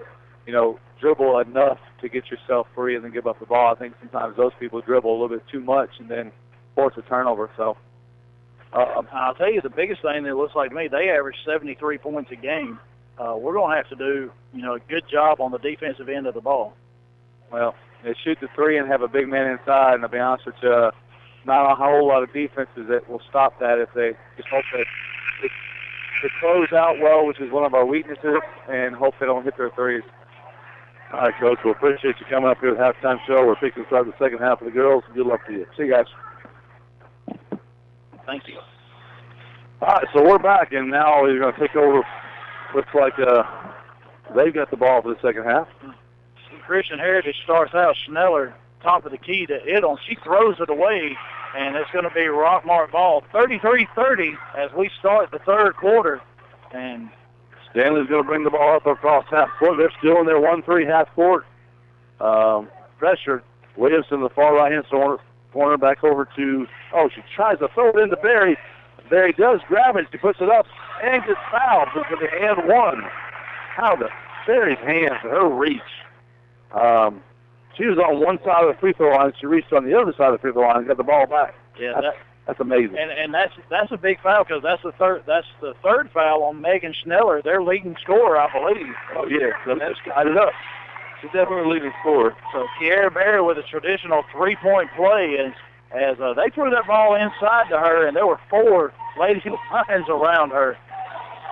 you know, dribble enough to get yourself free and then give up the ball. I think sometimes those people dribble a little bit too much and then force a turnover. So I'll tell you, the biggest thing that looks like to me, they average 73 points a game. We're going to have to do, you know, a good job on the defensive end of the ball. well, they shoot the three and have a big man inside, and I'll be honest with you, not a whole lot of defenses that will stop that if they just hope that they close out well, which is one of our weaknesses, and hope they don't hit their threes. All right, Coach, we appreciate you coming up here at the halftime show. We're fixing to start the second half of the girls. Good luck to you. See you guys. Thank you. All right, so we're back, and now we're going to take over. Looks like they've got the ball for the second half. Christian Heritage starts out. Schneller, top of the key to Idle. She throws it away, and it's going to be Rockmart ball. 33-30 as we start the third quarter. And Stanley's going to bring the ball up across half court. They're still in their 1-3 half court. Pressure. Williamson, the far right-hand corner, back over to, she tries to throw it into Barry. Barry does grab it. She puts it up and gets fouled. It's going to be and one. How the Barry's hands, her reach. She was on one side of the free throw line. She reached on the other side of the free throw line and got the ball back. Yeah, that's amazing. And that's a big foul because that's the third foul on Megan Schneller, their leading scorer, I believe. Oh yeah, so that's tied it up. She's definitely a leading scorer. So Kiara Barry with a traditional three-point play as they threw that ball inside to her, and there were four Lady Lions around her.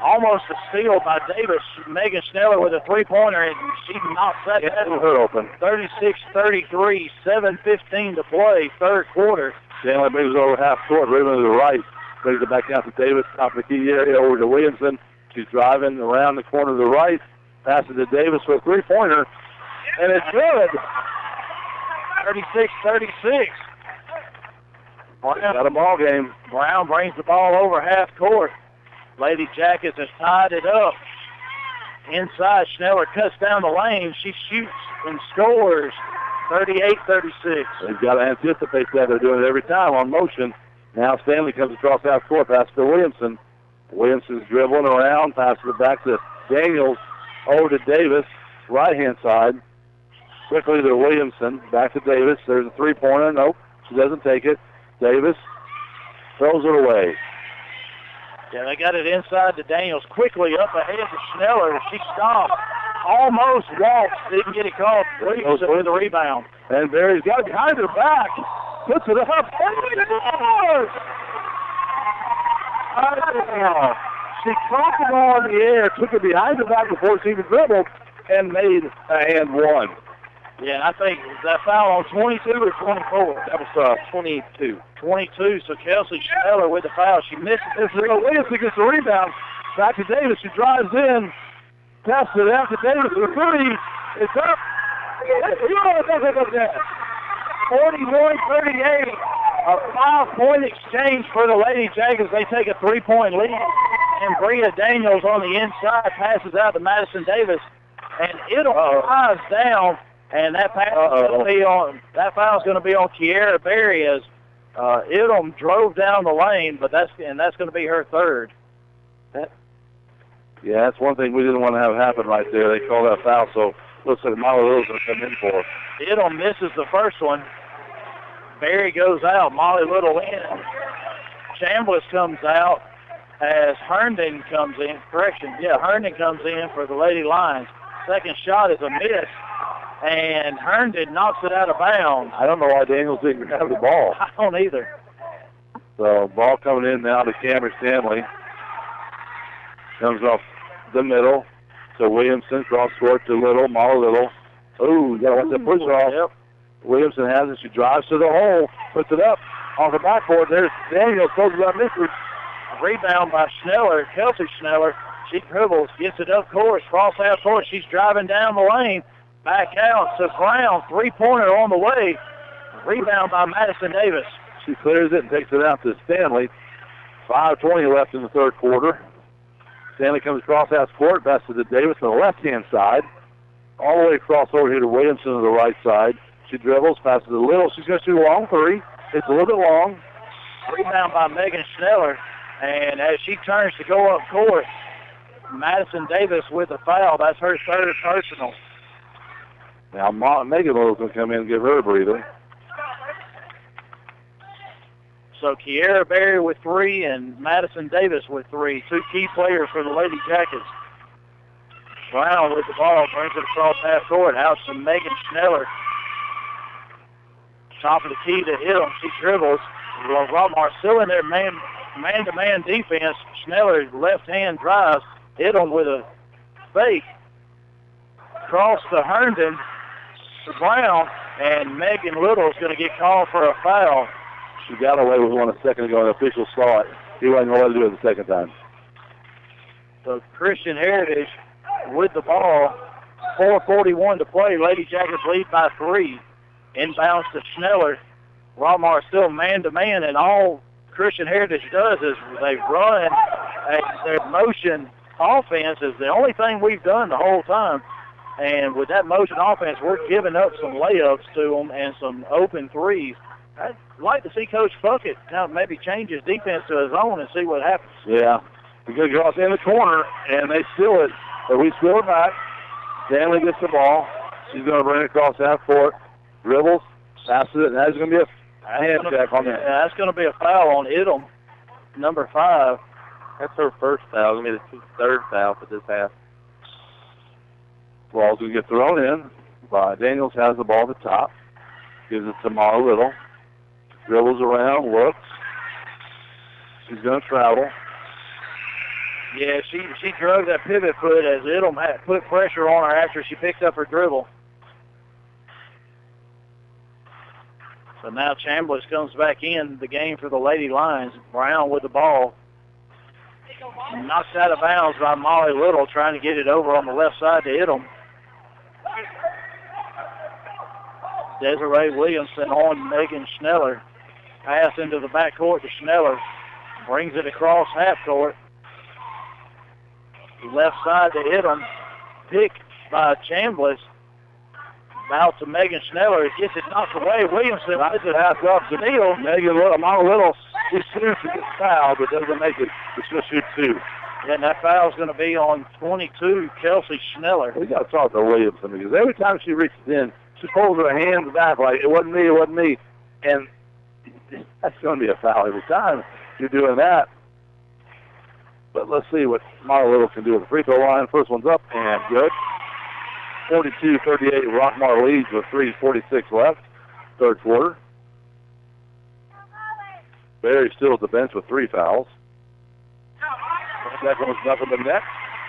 Almost a steal by Davis. Megan Schneller with a three-pointer, and she knocks that down. Her open. 36-33, 7:15 to play, third quarter. Stanley brings it over half court, Raymond to the right. Brings it back down to Davis, top of the key area, over to Williamson. She's driving around the corner to the right. Passes to Davis for a three-pointer, and it's good. 36-36. Got a ball game. Brown brings the ball over half court. Lady Jackets has tied it up. Inside, Schneller cuts down the lane. She shoots and scores. 38-36. They've got to anticipate that. They're doing it every time on motion. Now Stanley comes across half court, pass to Williamson. Williamson's dribbling around, passes it back to Daniels, over to Davis, right-hand side. Quickly to Williamson, back to Davis. There's a three-pointer. Nope, she doesn't take it. Davis throws it away. Yeah, they got it inside to Daniels. Quickly up ahead to Schneller. She stopped. Almost walks. Didn't get it called. Williamson with the rebound. And Barry's got it behind her back. Puts it up. She caught the ball in the air, took it behind her back before she even dribbled, and made a and one. Yeah, and I think that foul on 22 or 24. That was 22. 22, so Kelsey Schneller with the foul. She misses it. Williamson gets the rebound. Back to Davis. She drives in. Passes it out to Davis. The three. It's up. 41-38. A 5-point exchange for the Lady Jackets. They take a 3-point lead. And Bria Daniels on the inside passes out to Madison Davis. And it'll rise down. And that foul's going to be on Kiara Berry as Idom drove down the lane, but that's going to be her third. Yeah, that's one thing we didn't want to have happen right there. They called that foul, so looks like Molly Little's going to come in for her. Idom misses the first one. Berry goes out. Molly Little in. Chambliss comes out as Herndon comes in. Herndon comes in for the Lady Lions. Second shot is a miss. And Herndon knocks it out of bounds. I don't know why Daniels didn't have the ball. I don't either. So ball coming in now to Cameron Stanley. Comes off the middle to Williamson. Cross court to Little. Molly Little. Ooh, you got to watch that push off. Yep. Williamson has it. She drives to the hole. Puts it up off the backboard. There's Daniels. Throws it up. Misses. Rebound by Schneller. Kelsey Schneller. She dribbles. Gets it up court. Cross half court. She's driving down the lane. Back out to Brown, three-pointer on the way. Rebound by Madison Davis. She clears it and takes it out to Stanley. 5:20 left in the third quarter. Stanley comes across half court, passes to Davis on the left-hand side. All the way across over here to Williamson on the right side. She dribbles, passes to Little. She's going to shoot a long three. It's a little bit long. Rebound by Megan Schneller. And as she turns to go up court, Madison Davis with a foul. That's her third personal. Now Megan Little's going to come in and give her a breather. So Kiera Berry with 3 and Madison Davis with 3. 2 key players for the Lady Jackets. Brown with the ball, brings it across half court. Out to Megan Schneller. Top of the key to hit him. She dribbles. Rockmart still in their man-to-man defense. Schneller left hand drives. Hit him with a fake. Cross to Herndon. To Brown. And Megan Little is going to get called for a foul. She got away with one a second ago, and the official saw it. He wasn't going to let her do it the second time. So Christian Heritage with the ball. 4:41 to play. Lady Jackets lead by 3. Inbounds to Schneller. Rockmart still man-to-man, and all Christian Heritage does is they run their motion offense is the only thing we've done the whole time. And with that motion offense, we're giving up some layups to them and some open threes. I'd like to see Coach Puckett kind of maybe change his defense to his own and see what happens. Yeah. We go across in the corner, and they steal it. But we steal it back. Stanley gets the ball. She's going to bring it across half court. Dribbles, passes it, and that's going to be a hand check on that. Yeah, that's going to be a foul on Idom, number 5. That's her first foul. It's going to be the third foul for this half. Ball's going to get thrown in by Daniels. Has the ball at the top. Gives it to Mara Little. Dribbles around, looks. She's going to travel. Yeah, she drug that pivot foot as Idom had put pressure on her after she picked up her dribble. So now Chambliss comes back in the game for the Lady Lions. Brown with the ball. Knocked out of bounds by Molly Little, trying to get it over on the left side to Idom. Desiree Williamson on Megan Schneller. Pass into the backcourt to Schneller. Brings it across half court. Left side to Idom. Picked by Chambliss. Out to Megan Schneller. Gets it knocked away. Williamson puts it half up to Neal. Megan Little, Mara Little, she seems to get fouled, but doesn't make it. She's going to shoot 2. Yeah, and that foul's going to be on 22, Kelsey Schneller. We got to talk to Williamson because every time she reaches in, she pulls her hands back like, it wasn't me. And that's going to be a foul every time you're doing that. But let's see what Mara Little can do with the free throw line. First one's up and good. 42-38, Rockmart leads with 3:46 left, third quarter. Barry still at the bench with 3 fouls. That goes nothing but net.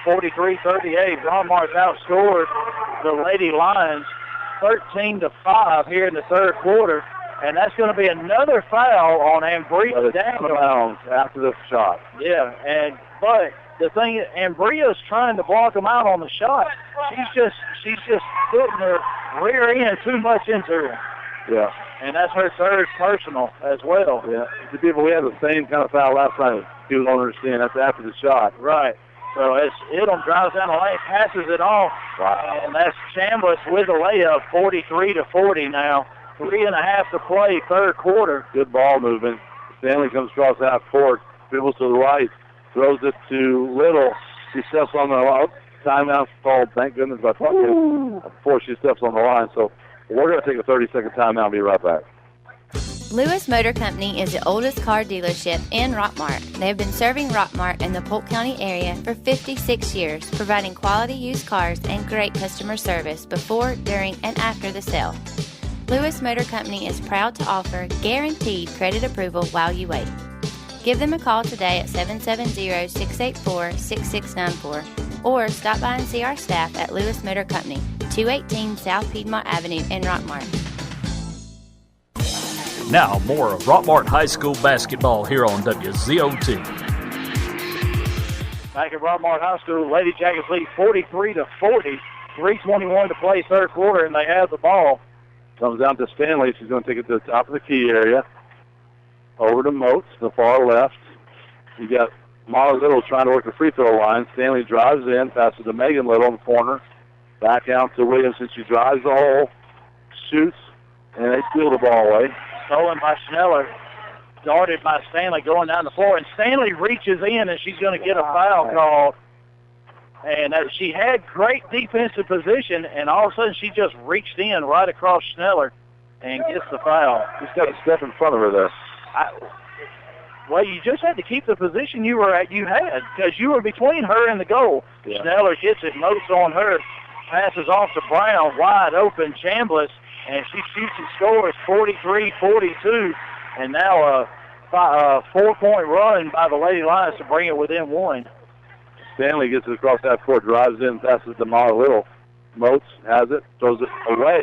43-38, Rockmart's outscored the Lady Lions 13-5 here in the third quarter. And that's going to be another foul on Ambria Daniels after the shot. Yeah, but the thing is, Ambria's trying to block him out on the shot. She's just putting her rear end too much into him. Yeah. And that's her third personal as well. Yeah. The people, we had the same kind of foul last time. People don't understand. That's after the shot. Right. So as Idom drives down the lane, passes it off. Wow. And that's Chambliss with a layup, 43-40 now. 3.5 to play, third quarter. Good ball movement. Stanley comes across half court, dribbles to the right, throws it to Little. She steps on the line. Timeout called, thank goodness, by Puckett before she steps on the line. So we're going to take a 30-second timeout and be right back. Lewis Motor Company is the oldest car dealership in Rockmart. They have been serving Rockmart and the Polk County area for 56 years, providing quality used cars and great customer service before, during, and after the sale. Lewis Motor Company is proud to offer guaranteed credit approval while you wait. Give them a call today at 770-684-6694 or stop by and see our staff at Lewis Motor Company, 218 South Piedmont Avenue in Rockmart. Now more of Rockmart High School basketball here on WZOT. Back at Rockmart High School, Lady Jackets lead 43-40, 3:21 to play third quarter, and they have the ball. Comes down to Stanley. She's going to take it to the top of the key area. Over to Moats, the far left. You got Mara Little trying to work the free throw line. Stanley drives in, passes to Megan Little in the corner. Back out to Williamson. She drives the hole, shoots, and they steal the ball away. Stolen by Schneller. Guarded by Stanley going down the floor. And Stanley reaches in, and she's going to get a foul called. And she had great defensive position, and all of a sudden she just reached in right across Schneller and gets the foul. She's got a step in front of her there. Well, you just had to keep the position you had because you were between her and the goal. Yeah. Schneller gets it, moats on her, passes off to Brown, wide open, Chambliss, and she shoots and scores 43-42, and now a 4-point run by the Lady Lions to bring it within one. Stanley gets it across half court, drives in, passes to Molly Little. Moats has it, throws it away.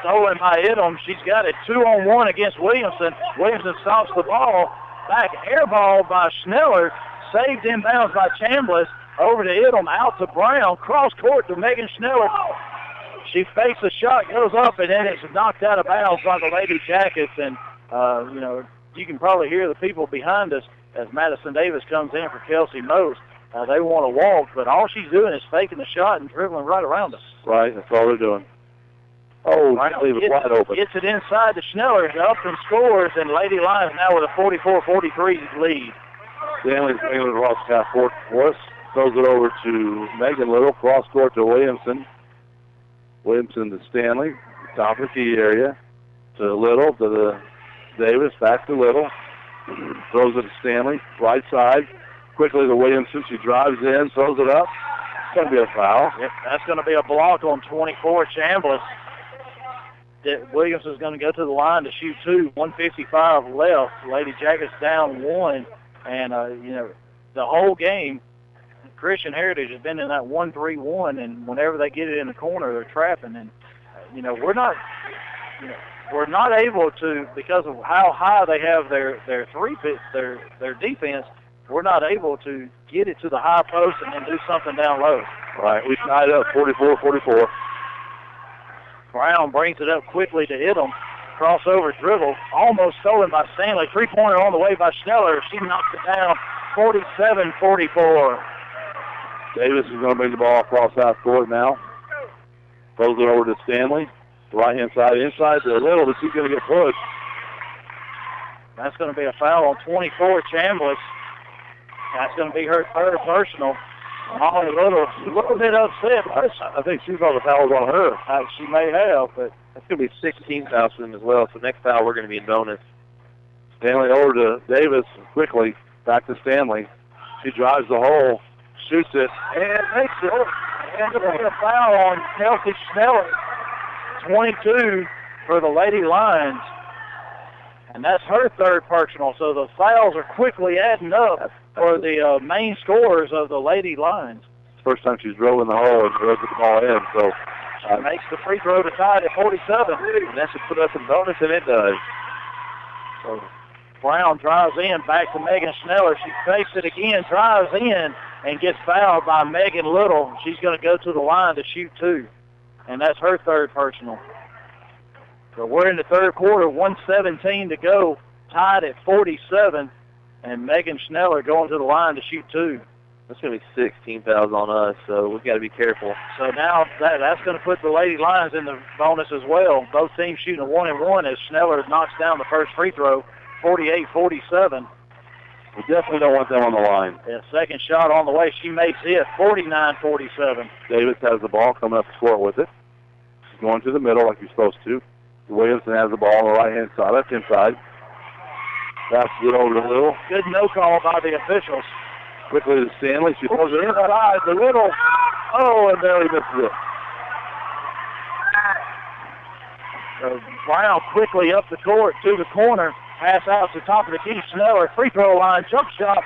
Stolen by Idom. She's got it 2-on-1 against Williamson. Williamson stops the ball. Back air ball by Schneller. Saved inbounds by Chambliss. Over to Idom, out to Brown. Cross court to Megan Schneller. She fakes a shot, goes up, and then it's knocked out of bounds by the Lady Jackets. And, you can probably hear the people behind us as Madison Davis comes in for Kelsey Moats. They want to walk, but all she's doing is faking the shot and dribbling right around us. Right, that's all they're doing. Oh, leave it wide open. Gets it inside to Schneller, up and scores, and Lady Lions now with a 44-43 lead. Stanley's bringing it across half court for us. Throws it over to Megan Little, cross court to Williamson. Williamson to Stanley, top of the key area. To Little, to the Davis, back to Little. Throws it to Stanley, right side. Quickly to Williamson. She drives in, throws it up. It's going to be a foul. Yep, that's going to be a block on 24, Chambliss. Williamson's going to go to the line to shoot 2, 1:55 left. Lady Jackets down 1. And, the whole game, Christian Heritage has been in that 1-3-1, and whenever they get it in the corner, they're trapping. And, we're not able to, because of how high they have their three-pit, their defense, we're not able to get it to the high post and then do something down low. Right, we tied up 44-44. Brown brings it up quickly to Idom. Crossover dribble, almost stolen by Stanley. Three-pointer on the way by Schneller. She knocks it down 47-44. Davis is going to bring the ball across half court now. Throws it over to Stanley. Right-hand side, inside to Little, but she's going to get pushed. That's going to be a foul on 24, Chambliss. That's going to be her third personal. Molly Little, a little bit upset. I think she thought the foul was on her. She may have, but that's going to be 16 fouls for them as well. So next foul, we're going to be in bonus. Stanley over to Davis quickly. Back to Stanley. She drives the hole, shoots it, and makes it. And going to be a foul on Kelsey Schneller. 22 for the Lady Lions. And that's her third personal. So the fouls are quickly adding up for the main scorers of the Lady Lions. First time she's drove in the hole and throws the ball in. So she makes the free throw to tie it at 47. And that should put us in bonus, and it does. So Brown drives in, back to Megan Schneller. She fakes it again, drives in, and gets fouled by Megan Little. She's going to go to the line to shoot 2. And that's her third personal. So we're in the third quarter, 1:17 to go, tied at 47, and Megan Schneller going to the line to shoot 2. That's going to be 16 fouls on us, so we've got to be careful. So now that's going to put the Lady Lions in the bonus as well. Both teams shooting a 1-and-1 as Schneller knocks down the first free throw, 48-47. We definitely don't want them on the line. Yeah, second shot on the way. She makes it, 49-47. Davis has the ball coming up the court with it. She's going to the middle like you're supposed to. Williamson has the ball on the right-hand side, left-hand side. Passes it over to Little. Good no call by the officials. Quickly to Stanley. She throws it inside to Little. Oh, and barely misses it. Brown quickly up the court to the corner. Pass out to the top of the key. Schneller, free throw line, jump shot.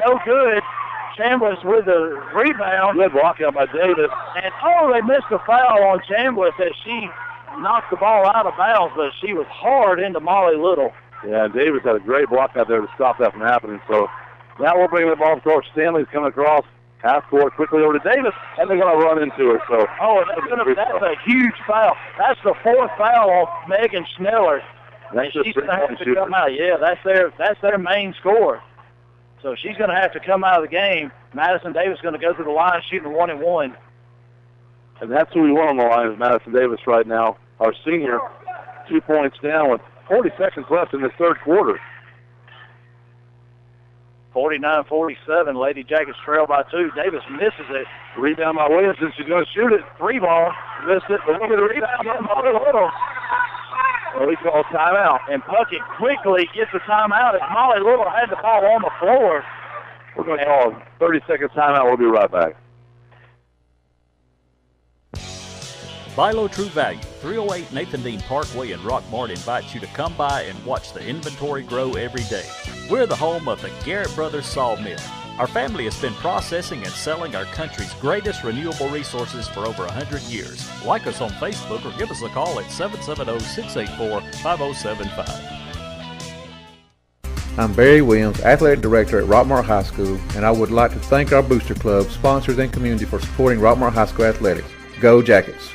No good. Chambliss with the rebound. Good block out by Davis. And, they missed a foul on Chambliss as she knocked the ball out of bounds, but she was hard into Molly Little. Yeah, Davis had a great block out there to stop that from happening. So now we're bringing the ball across. Stanley's coming across half court quickly over to Davis, and they're going to run into her. So that's a huge foul. That's the fourth foul on Megan Schneller. And she's going to have to come out. Yeah, that's their main score. So she's going to have to come out of the game. Madison Davis is going to go to the line shooting 1-and-1. And that's who we want on the line is Madison Davis right now. Our senior, 2 points down with 40 seconds left in the third quarter. 49-47. Lady Jackets trail by 2. Davis misses it. Rebound by Williamson. She's going to shoot it. 3 ball. Missed it. But look at the rebound by Molly Little. Well, we call timeout. And Puckett quickly gets the timeout as Molly Little had the ball on the floor. We're going to call a 30-second timeout. We'll be right back. Buy Low True Value, 308 Nathan Dean Parkway in Rockmart invites you to come by and watch the inventory grow every day. We're the home of the Garrett Brothers Sawmill. Our family has been processing and selling our country's greatest renewable resources for over 100 years. Like us on Facebook or give us a call at 770-684-5075. I'm Barry Williams, Athletic Director at Rockmart High School, and I would like to thank our Booster Club, sponsors, and community for supporting Rockmart High School athletics. Go Jackets!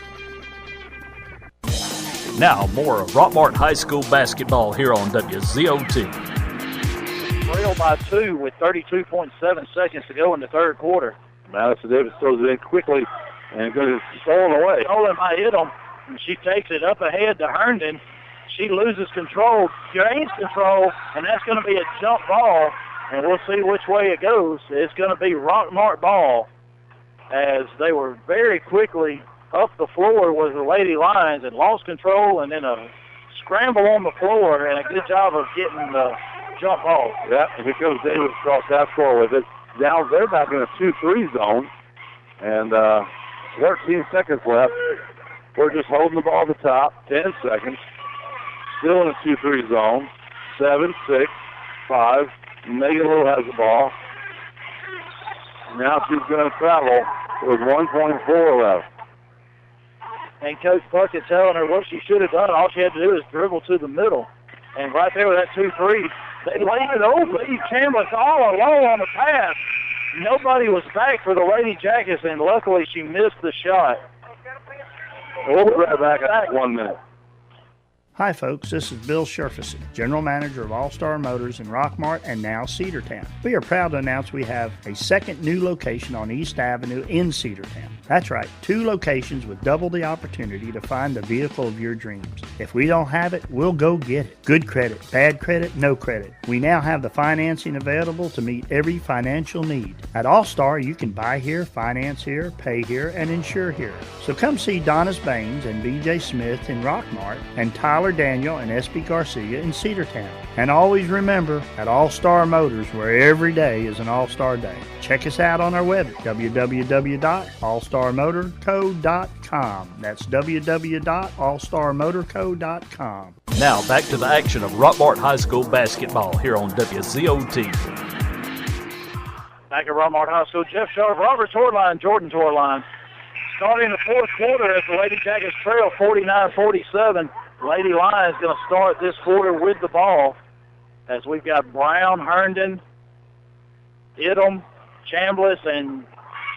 Now more of Rockmart High School basketball here on WZOT. Trail by 2 with 32.7 seconds to go in the third quarter. Madison Davis throws it in quickly and goes stolen away. Stolen by Idom. And she takes it up ahead to Herndon. She loses control, gains control, and that's going to be a jump ball. And we'll see which way it goes. It's going to be Rockmart ball as they were very quickly up the floor with the Lady Lions and lost control, and then a scramble on the floor and a good job of getting the jump ball. Yeah, and here comes Davis across half court with it. Down, they're back in a 2-3 zone, and 13 seconds left. We're just holding the ball at the top, 10 seconds. Still in a 2-3 zone. 7, 6, 5. Megan Little has the ball. Now she's going to travel with 1.4 left. And Coach Puckett telling her what she should have done. All she had to do is dribble to the middle. And right there with that 2-3, they laid it over. Eve Chambliss all alone on the pass. Nobody was back for the Lady Jackets, and luckily she missed the shot. We'll be right back in 1 minute. Hi folks, this is Bill Scherfison, General Manager of All-Star Motors in Rockmart and now Cedartown. We are proud to announce we have a second new location on East Avenue in Cedartown. That's right, 2 locations with double the opportunity to find the vehicle of your dreams. If we don't have it, we'll go get it. Good credit, bad credit, no credit. We now have the financing available to meet every financial need. At All-Star, you can buy here, finance here, pay here, and insure here. So come see Donis Baines and BJ Smith in Rockmart and Tyler Daniel and SB Garcia in Cedartown. And always remember, at All-Star Motors, where every day is an All-Star Day. Check us out on our website, www.allstarmotorco.com. That's www.allstarmotorco.com. Now back to the action of Rockmart High School basketball here on WZOT. Back at Rockmart High School, Jeff Sharp, Robert Torline, Jordan Torline. Starting the fourth quarter as the Lady Jackets trail 49-47. Lady Lions going to start this quarter with the ball as we've got Brown, Herndon, Idom, Chambliss, and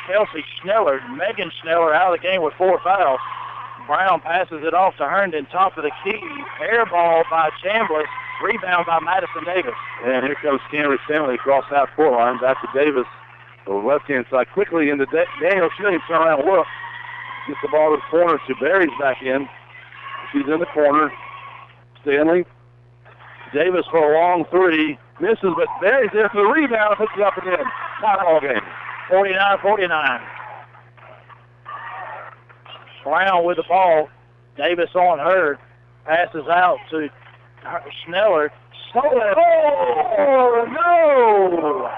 Kelsey Schneller. Megan Schneller out of the game with 4 fouls. Brown passes it off to Herndon, top of the key. Air ball by Chambliss. Rebound by Madison Davis. And here comes Cameron Stanley across half court line. Back to Davis. The left-hand side quickly into Daniel. She doesn't even turn around and look. Gets the ball to the corner. Barry's back in. She's in the corner. Stanley. Davis for a long 3. Misses, but Barry's there for the rebound. Puts it up and in. Tie ball game. 49-49. Brown with the ball. Davis on her. Passes out to Schneller. Oh, no!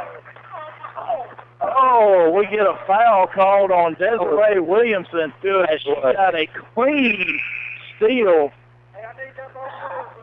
Oh, we get a foul called on Desiree Williamson as she got a clean steal.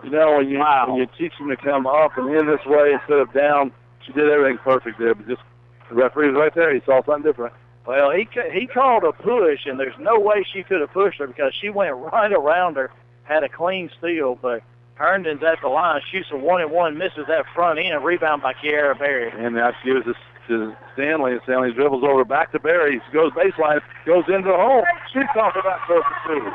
You know, when you teach them to come up and in this way instead of down, she did everything perfect there, but just the referee was right there. He saw something different. Well, he called a push, and there's no way she could have pushed her because she went right around her, had a clean steal, but Herndon's at the line, shoots a 1-and-1, misses that front end, rebound by Kiara Berry. And now she gives this to Stanley, and Stanley dribbles over back to Berry. She goes baseline, goes into the hole. She's off about close to 2.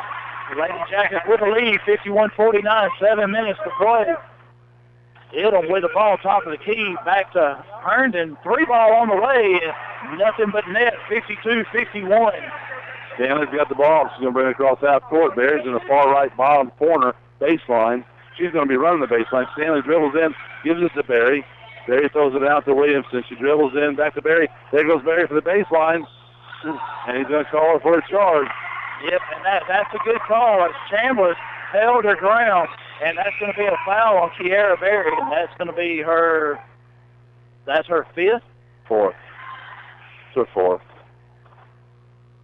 The Lady Jackets with the lead, 51-49, 7 minutes to play. Idom with the ball, top of the key, back to Herndon. 3 ball on the way, nothing but net, 52-51. Stanley's got the ball. She's going to bring it across half court. Berry's in the far right bottom corner, baseline. She's going to be running the baseline. Stanley dribbles in, gives it to Berry. Berry throws it out to Williamson. She dribbles in, back to Berry. There goes Berry for the baseline. And he's going to call her for a charge. Yep, and that's a good call. Chambliss held her ground, and that's going to be a foul on Kiara Berry, and that's going to be her, that's her fifth? Fourth. It's her fourth.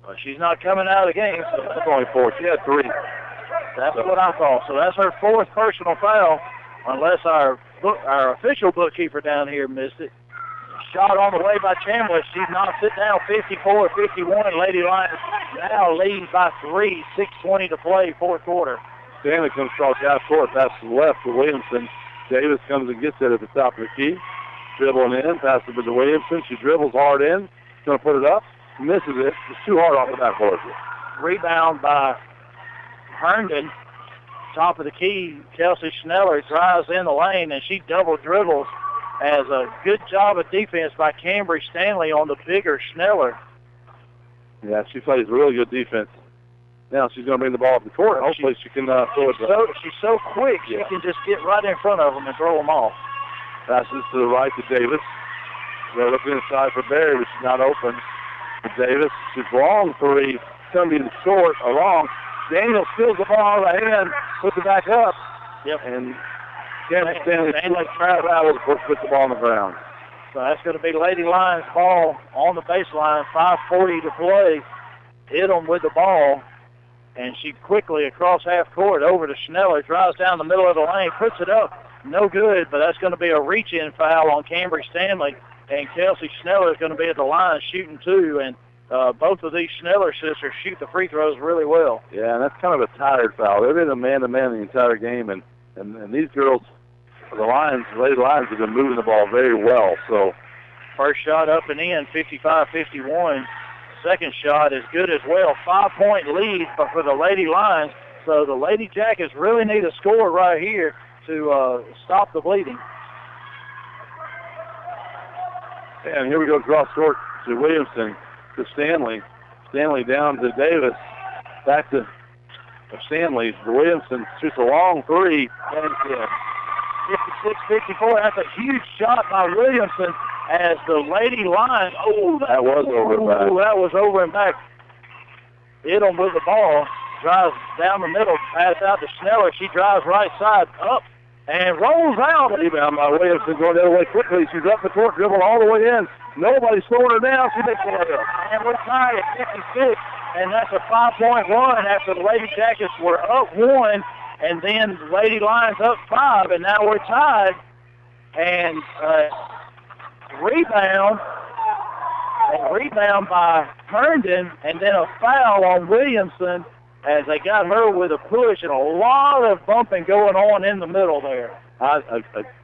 Well, she's not coming out of the game. So that's only four. She had three. That's what I thought. So that's her fourth personal foul, unless our official bookkeeper down here missed it. Shot on the way by Chambliss. She's knocked it down 54-51. Lady Lions now lead by 3, 6:20 to play, fourth quarter. Stanley comes across half court, passes to the left to Williamson. Davis comes and gets it at the top of the key. Dribbling in, passes it to Williamson. She dribbles hard in. She's going to put it up. Misses it. It's too hard off the backboard. Rebound by Herndon. Top of the key, Kelsey Schneller drives in the lane, and she double dribbles as a good job of defense by Cambry Stanley on the bigger Schneller. Yeah, she plays really good defense. Now she's going to bring the ball up the court. Hopefully she can throw it. She's so quick, she can just get right in front of them and throw them off. Passes to the right to Davis. They're looking inside for Berry, but she's not open. Davis, she's long three. Coming to short or long. Daniel steals the ball out of the hand, puts it back up. Yep. And Stanley travels to put the ball on the ground. So that's going to be Lady Lions ball on the baseline, 5:40 to play. Hit them with the ball, and she quickly across half court over to Schneller, drives down the middle of the lane, puts it up. No good, but that's going to be a reach-in foul on Cambry Stanley, and Kelsey Schneller is going to be at the line shooting two, and both of these Schneller sisters shoot the free throws really well. Yeah, and that's kind of a tired foul. They've been a man-to-man the entire game, and these girls, the Lions, Lady Lions, have been moving the ball very well. So, first shot up and in, 55-51. Second shot is good as well. 5-point lead for the Lady Lions. So the Lady Jackets really need a score right here to stop the bleeding. And here we go across court to Williamson, to Stanley. Stanley down to Davis. Back to Stanley. Williamson shoots a long three. And 56-54. That's a huge shot by Williamson as the Lady Lions. That was over and back. That was over and back. Hit them with the ball. Drives down the middle. Pass out to Schneller. She drives right side up and rolls out. Rebound by Williamson going the other way quickly. She's up the court, dribble all the way in. Nobody's slowing her down. She makes it. And we're tied at 56. And that's a 5-point run after the Lady Jackets were up 1. And then the Lady Lions up 5. And now we're tied. And rebound by Herndon, and then a foul on Williamson as they got her with a push and a lot of bumping going on in the middle there.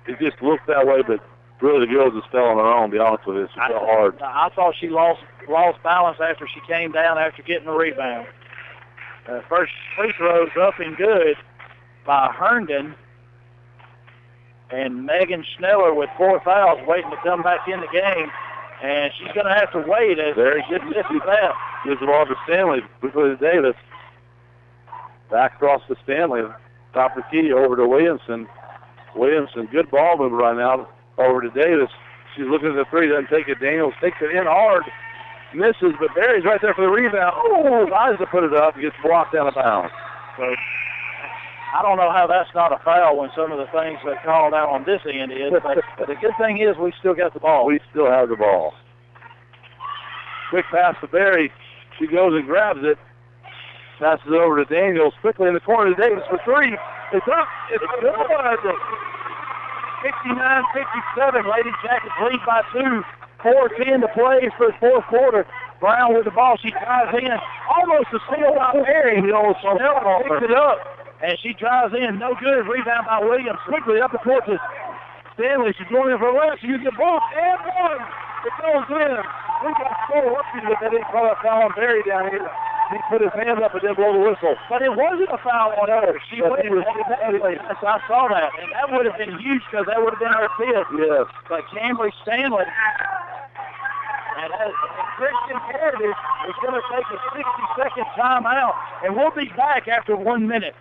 It just looked that way, but really the girl just fell on her own, to be honest with you. She fell hard. I thought she lost balance after she came down after getting the rebound. First free throws up and good by Herndon. And Megan Schneller with 4 fouls waiting to come back in the game. And she's going to have to wait as they get this foul. Gives the ball to Stanley, quickly to Davis. Back across to Stanley. Top of the key over to Williamson. Williamson, good ball movement right now. Over to Davis. She's looking at the three, doesn't take it. Daniels takes it in hard. Misses, but Berry's right there for the rebound. Tries to put it up. Gets blocked out of bounds. So I don't know how that's not a foul when some of the things that called out on this end is, but the good thing is we still got the ball. We still have the ball. Quick pass to Berry. She goes and grabs it. Passes it over to Daniels. Quickly in the corner to Davis for 3. It's up. It's good. 69-57. Lady Jackets lead by 2. 4:10 to play for the fourth quarter. Brown with the ball. She drives in. Almost a steal by Berry. Snell picks it up. And she drives in. No good. Rebound by Williams. Quickly up the court to Stanley. She's going in for a left. She uses the ball. And one. It goes in. We got so lucky that they didn't call a foul on Berry down here. He put his hand up and then blow the whistle. But it wasn't a foul on her. She went exactly. Yes, I saw that. And that would have been huge because that would have been her fifth. Yes. But Cambry Stanley and Christian Heritage is going to take a 60-second timeout. And we'll be back after 1 minute.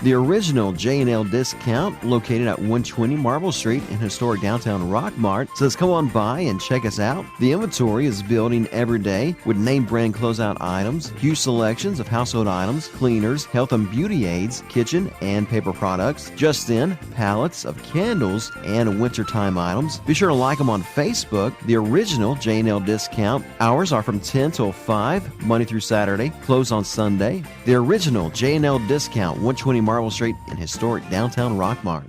The original J&L Discount, located at 120 Marble Street in historic downtown Rockmart, says come on by and check us out. The inventory is building every day with name brand closeout items, huge selections of household items, cleaners, health and beauty aids, kitchen and paper products, just in, pallets of candles, and wintertime items. Be sure to like them on Facebook. The original J&L Discount. Hours are from 10 till 5, Monday through Saturday, closed on Sunday. The original J&L Discount, 120 Marble Street in historic downtown Rockmart.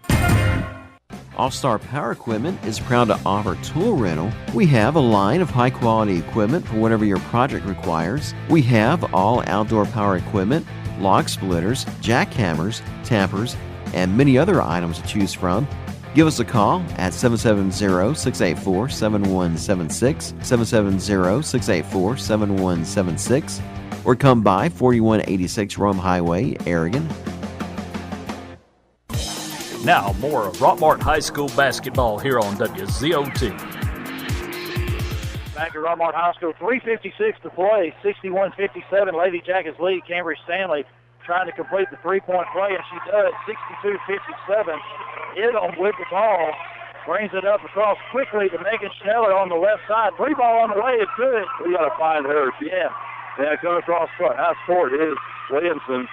All-Star Power Equipment is proud to offer tool rental. We have a line of high-quality equipment for whatever your project requires. We have all outdoor power equipment, log splitters, jackhammers, tampers, and many other items to choose from. Give us a call at 770-684-7176, 770-684-7176, or come by 4186 Rome Highway, Aragon. Now, more of Rockmart High School basketball here on WZOT. Back at Rockmart High School, 3:56 to play, 61-57. Lady Jackets lead. Cambridge Stanley trying to complete the three-point play, and she does, 62-57. Idle with the ball, brings it up across quickly to Megan Schneller on the left side. Three ball on the way is good. We got to find her. Yeah, coming across half court is Williamson.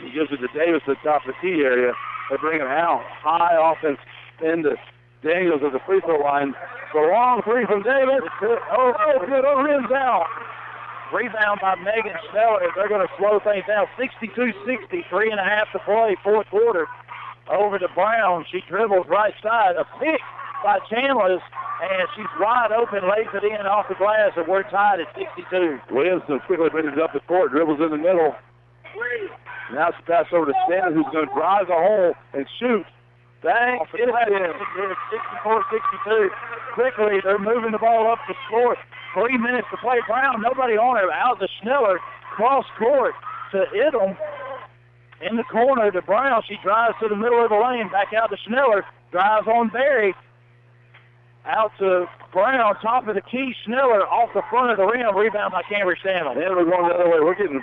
He gives it to Davis at the top of the key area. They bring it out. High offense into Daniels at the free throw line. The long three from Davis. Good. Rims out. Rebound by Megan Schneller. They're going to slow things down. 62-60, 3.5 to play, fourth quarter. Over to Brown. She dribbles right side. A pick by Chandler, and she's wide open, lays it in off the glass, and we're tied at 62. Williamson quickly brings it up the court, dribbles in the middle. Now she passes over to Stanley, who's going to drive the hole and shoot. Bang, it is 64-62. Quickly, they're moving the ball up the score. 3 minutes to play. Brown, nobody on her. Out to Schneller, cross court to Idle. In the corner to Brown. She drives to the middle of the lane. Back out to Schneller. Drives on Berry. Out to Brown, top of the key. Schneller off the front of the rim. Rebound by Cambridge Stanley. And we're going the other way. We're getting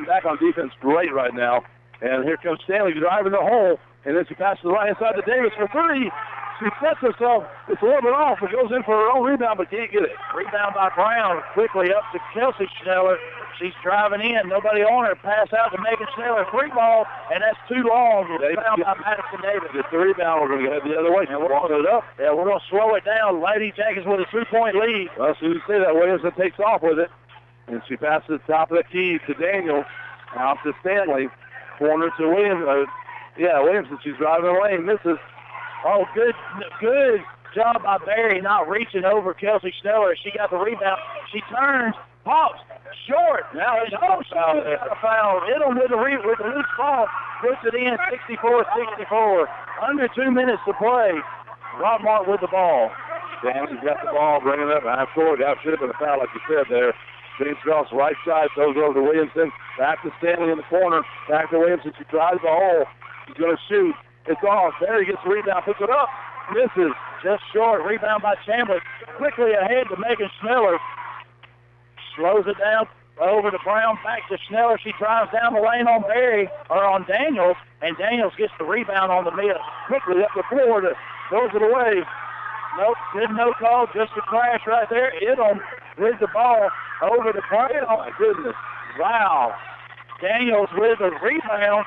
back on defense great right now. And here comes Stanley driving the hole. And then she passes the right side to Davis for three. She sets herself. It's a little bit off. It goes in for her own rebound, but can't get it. Rebound by Brown. Quickly up to Kelsey Schneller. She's driving in. Nobody on her. Pass out to Megan Schneller. Free ball, and that's too long. Rebound by Madison Davis. It's the rebound. We're going to head the other way. And we're going to it up. Yeah, we're going to slow it down. Lady Jackets with a 2-point lead. Well, as soon as you say that, Williamson takes off with it. And she passes the top of the key to Daniel. Out to Stanley. Corner to Williamson. Williamson. She's driving the lane. Misses. Oh, good job by Berry not reaching over Kelsey Schneller. She got the rebound. She turns, pops, short. Now it's a foul. It'll with the loose ball, puts it in 64-64. Under 2 minutes to play. Rockmart with the ball. Stanley's got the ball, bringing it up half court. That should have been a foul, like you said there. James Cross right side, throws over to Williamson. Back to Stanley in the corner. Back to Williamson. She drives the hole. She's going to shoot. It's off. There he gets the rebound, puts it up. Misses. Just short. Rebound by Chandler. Quickly ahead to Megan Schneller. Slows it down over to Brown. Back to Schneller. She drives down the lane on Daniels. And Daniels gets the rebound on the mid. Quickly up the floor to throws it away. Nope. Good no call. Just a crash right there. Idle with the ball over to Brown. Oh, my goodness. Wow. Daniels with the rebound.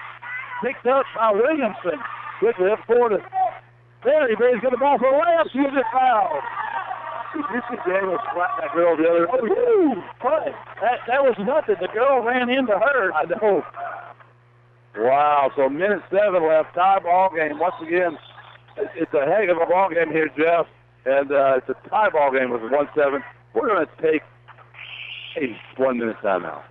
Picked up by Williamson. Quickly up forward to there. He brings the ball for a layup. She's a foul. You see Daniels slap that girl the other way. That was nothing. The girl ran into her. I know. Wow. So minute 7 left. Tie ball game. Once again, it's a heck of a ball game here, Jeff. And it's a tie ball game with 1-7. We're going to take a 1 minute timeout.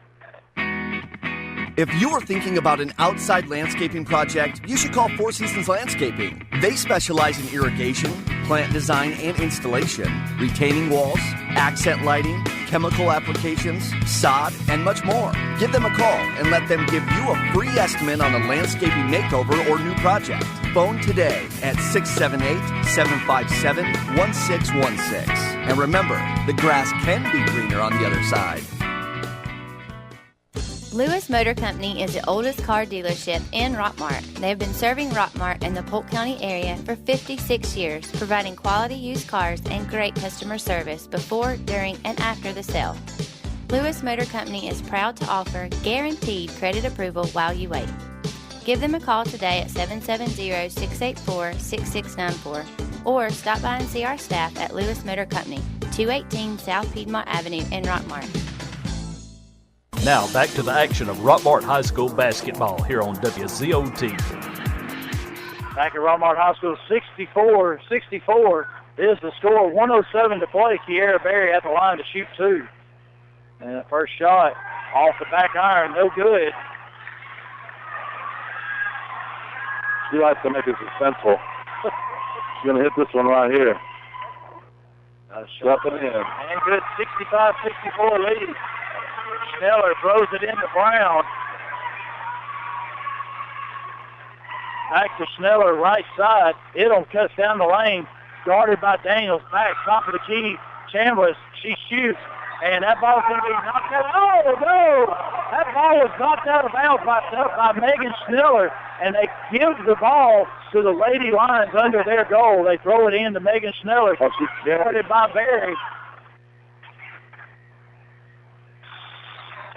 If you are thinking about an outside landscaping project, you should call Four Seasons Landscaping. They specialize in irrigation, plant design and installation, retaining walls, accent lighting, chemical applications, sod, and much more. Give them a call and let them give you a free estimate on a landscaping makeover or new project. Phone today at 678-757-1616. And remember, the grass can be greener on the other side. Lewis Motor Company is the oldest car dealership in Rockmart. They have been serving Rockmart and the Polk County area for 56 years, providing quality used cars and great customer service before, during, and after the sale. Lewis Motor Company is proud to offer guaranteed credit approval while you wait. Give them a call today at 770-684-6694 or stop by and see our staff at Lewis Motor Company, 218 South Piedmont Avenue in Rockmart. Now back to the action of Rockmart High School basketball here on WZOT. Back at Rockmart High School, 64-64 is the score. 107 to play. Kiera Berry at the line to shoot two. And the first shot off the back iron, no good. She likes to make it suspenseful. She's going to hit this one right here. Up and in. And good, 65-64 lead. Schneller throws it into Brown. Back to Schneller, right side. Idle cuts down the lane. Guarded by Daniels. Back, top of the key. Chambliss, she shoots. And that ball's going to be knocked out. Oh, no! That ball was knocked out of bounds by Megan Schneller. And they give the ball to the Lady Lions under their goal. They throw it in to Megan Schneller. Oh, she's guarded by Berry.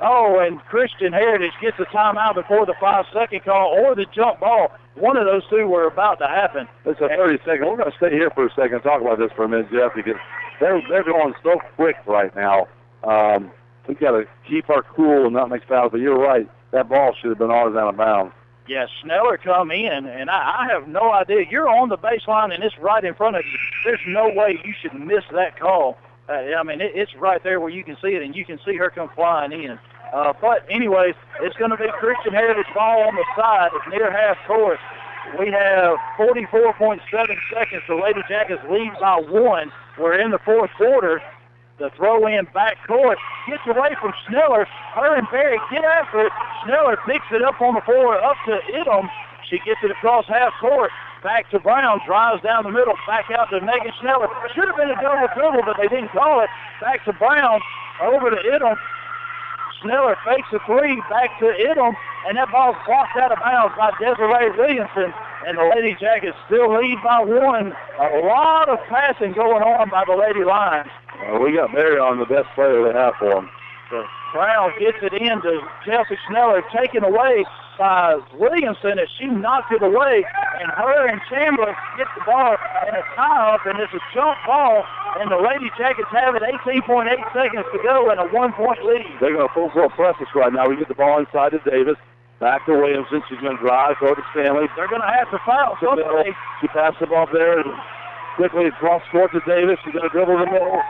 Oh, and Christian Heritage gets a timeout before the 5-second call or the jump ball. One of those two were about to happen. It's a 30-second. We're going to stay here for a second and talk about this for a minute, Jeff, because they're going so quick right now. We've got to keep our cool and not make fouls, but you're right. That ball should have been out of bounds. Yeah, Schneller come in, and I have no idea. You're on the baseline, and it's right in front of you. There's no way you should miss that call. I mean, it's right there where you can see it, and you can see her come flying in. But anyways, it's going to be Christian Heritage ball on the side near half court. We have 44.7 seconds. The Lady Jackets lead by 1. We're in the fourth quarter. The throw in back court gets away from Schneller. Her and Berry get after it. Schneller picks it up on the floor up to Idom. She gets it across half court. Back to Brown, drives down the middle, back out to Megan Schneller. Should have been a double dribble, but they didn't call it. Back to Brown, over to Idom. Schneller fakes a three, back to Idom, and that ball's blocked out of bounds by Desiree Williamson. And the Lady Jackets still lead by 1. A lot of passing going on by the Lady Lions. We got Berry on the best player they have for them. So Brown gets it into Chelsea Schneller, taken away by Williamson as she knocked it away, and her and Chambliss get the ball in a tie-up, and it's a jump ball, and the Lady Jackets have it 18.8 seconds to go and a 1-point lead. They're going to full-court press us right now. We get the ball inside to Davis. Back to Williamson. She's going to drive, throw to Stanley. They're going to have to foul somebody. She passed the ball there and quickly across court to Davis. She's going to dribble the middle,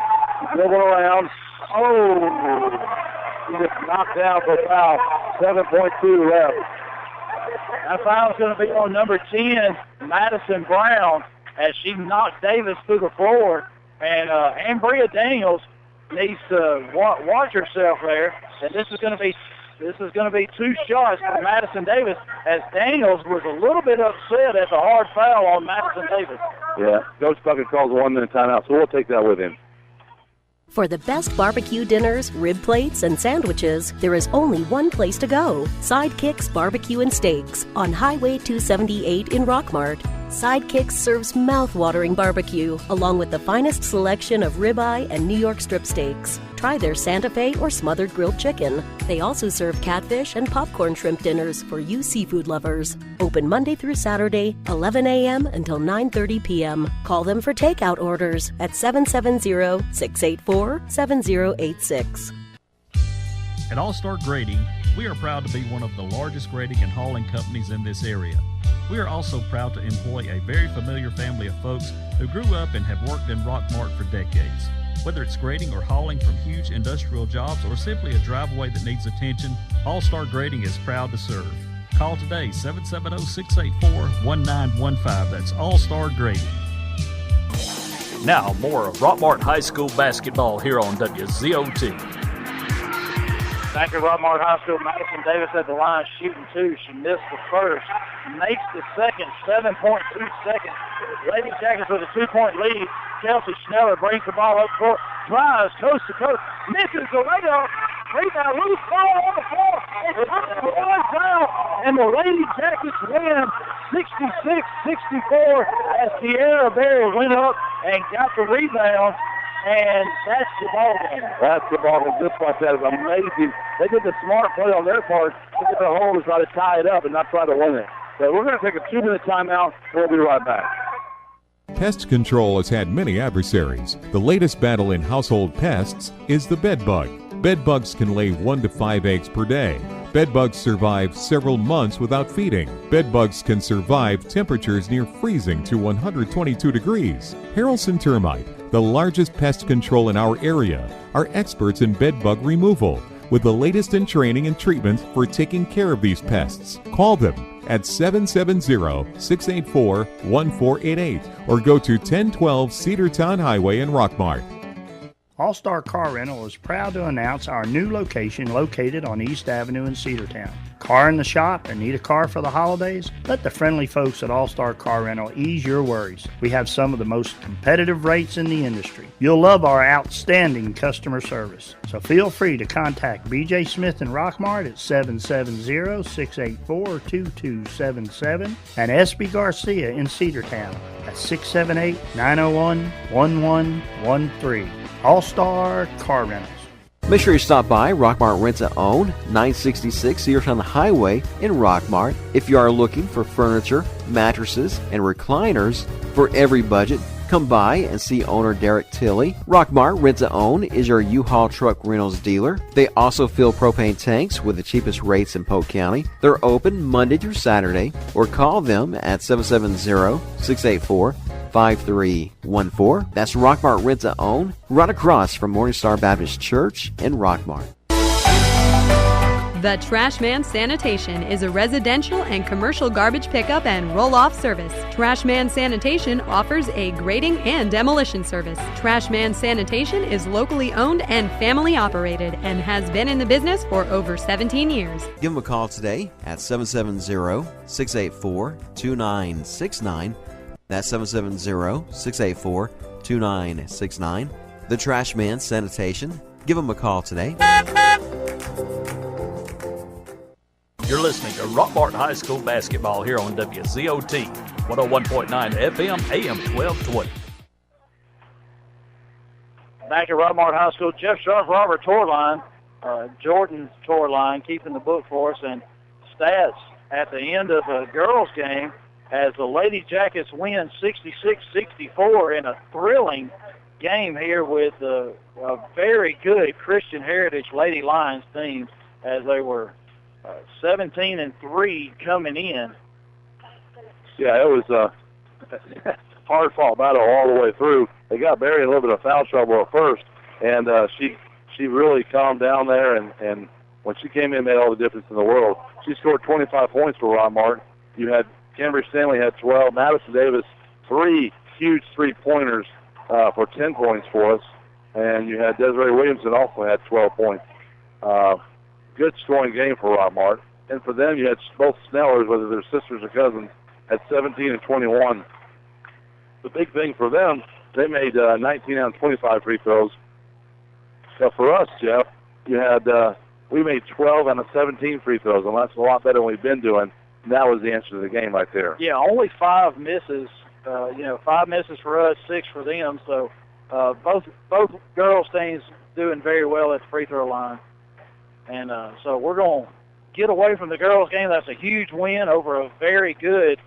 dribble around. Oh, she just knocked down for a foul. 7.2 left. That foul's going to be on number 10, Madison Brown, as she knocked Davis through the floor. And Ambria Daniels needs to watch herself there. And this is going to be 2 shots for Madison Davis, as Daniels was a little bit upset at the hard foul on Madison Davis. Yeah, Coach Puckett calls a 1-minute timeout, so we'll take that with him. For the best barbecue dinners, rib plates, and sandwiches, there is only one place to go. Sidekicks Barbecue and Steaks on Highway 278 in Rockmart. Sidekicks serves mouth-watering barbecue, along with the finest selection of ribeye and New York strip steaks. Try their Santa Fe or smothered grilled chicken. They also serve catfish and popcorn shrimp dinners for you seafood lovers. Open Monday through Saturday, 11 a.m. until 9:30 p.m. Call them for takeout orders at 770-684-7086. At All-Star Grading, we are proud to be one of the largest grading and hauling companies in this area. We are also proud to employ a very familiar family of folks who grew up and have worked in Rockmart for decades. Whether it's grading or hauling from huge industrial jobs or simply a driveway that needs attention, All-Star Grading is proud to serve. Call today, 770-684-1915. That's All-Star Grading. Now, more of Rockmart High School basketball here on WZOT. Back at Rockmart High School, Madison Davis at the line shooting 2. She missed the first, makes the second, 7.2 seconds. Lady Jackets with a 2-point lead. Chelsea Schneller brings the ball up court, drives coast to coast, misses the layup, Rebound, loose ball on the floor. It's runs out, and the Lady Jackets win 66-64 as Sierra Berry went up and got the rebound. And that's the ball game. That's the ball game. Just like that is amazing. They did the smart play on their part to get the hole to try to tie it up and not try to win it. So we're going to take a 2-minute timeout. We'll be right back. Pest control has had many adversaries. The latest battle in household pests is the bed bug. Bed bugs can lay 1 to 5 eggs per day. Bed bugs survive several months without feeding. Bed bugs can survive temperatures near freezing to 122 degrees. Harrelson Termite, the largest pest control in our area, are experts in bed bug removal with the latest in training and treatment for taking care of these pests. Call them at 770-684-1488 or go to 1012 Cedartown Highway in Rockmart. All-Star Car Rental is proud to announce our new location located on East Avenue in Cedartown. Car in the shop and need a car for the holidays? Let the friendly folks at All-Star Car Rental ease your worries. We have some of the most competitive rates in the industry. You'll love our outstanding customer service. So feel free to contact BJ Smith in Rockmart at 770-684-2277 and SB Garcia in Cedartown at 678-901-1113. All-Star Car Rentals. Make sure you stop by Rockmart Rent-A-Own, 966 Cedartown Highway in Rockmart. If you are looking for furniture, mattresses, and recliners for every budget, come by and see owner Derek Tilley. Rockmart Rent-A-Own is your U-Haul truck rentals dealer. They also fill propane tanks with the cheapest rates in Polk County. They're open Monday through Saturday, or call them at 770-684-5314. That's Rockmart Rent-A-Own, right across from Morningstar Baptist Church in Rockmart. The Trashman Sanitation is a residential and commercial garbage pickup and roll-off service. Trashman Sanitation offers a grading and demolition service. Trashman Sanitation is locally owned and family operated and has been in the business for over 17 years. Give them a call today at 770-684-2969. That's 770-684-2969. The Trashman Sanitation. Give them a call today. You're listening to Rockmart High School basketball here on WZOT 101.9 FM, AM 1220. Back at Rockmart High School, Jeff Sharp, Robert Torline, Jordan Torline keeping the book for us, and stats at the end of the girls' game as the Lady Jackets win 66-64 in a thrilling game here with a very good Christian Heritage Lady Lions team as they were 17-3 coming in. Yeah, it was a hard-fought battle all the way through. They got Barry in a little bit of foul trouble at first, and she really calmed down there, and when she came in, made all the difference in the world. She scored 25 points for Rockmart. You had Cambridge Stanley had 12. Madison Davis, 3 huge three-pointers for 10 points for us. And you had Desiree Williamson also had 12 points. Good scoring game for Rockmart. And for them, you had both Snellers, whether they're sisters or cousins, at 17 and 21. The big thing for them, they made 19 out of 25 free throws. So for us, Jeff, you had we made 12 out of 17 free throws, and that's a lot better than we've been doing. And that was the answer to the game right there. Yeah, only 5 misses. 5 misses for us, 6 for them. So both girls' teams doing very well at the free throw line. And so we're going to get away from the girls' game. That's a huge win over a very good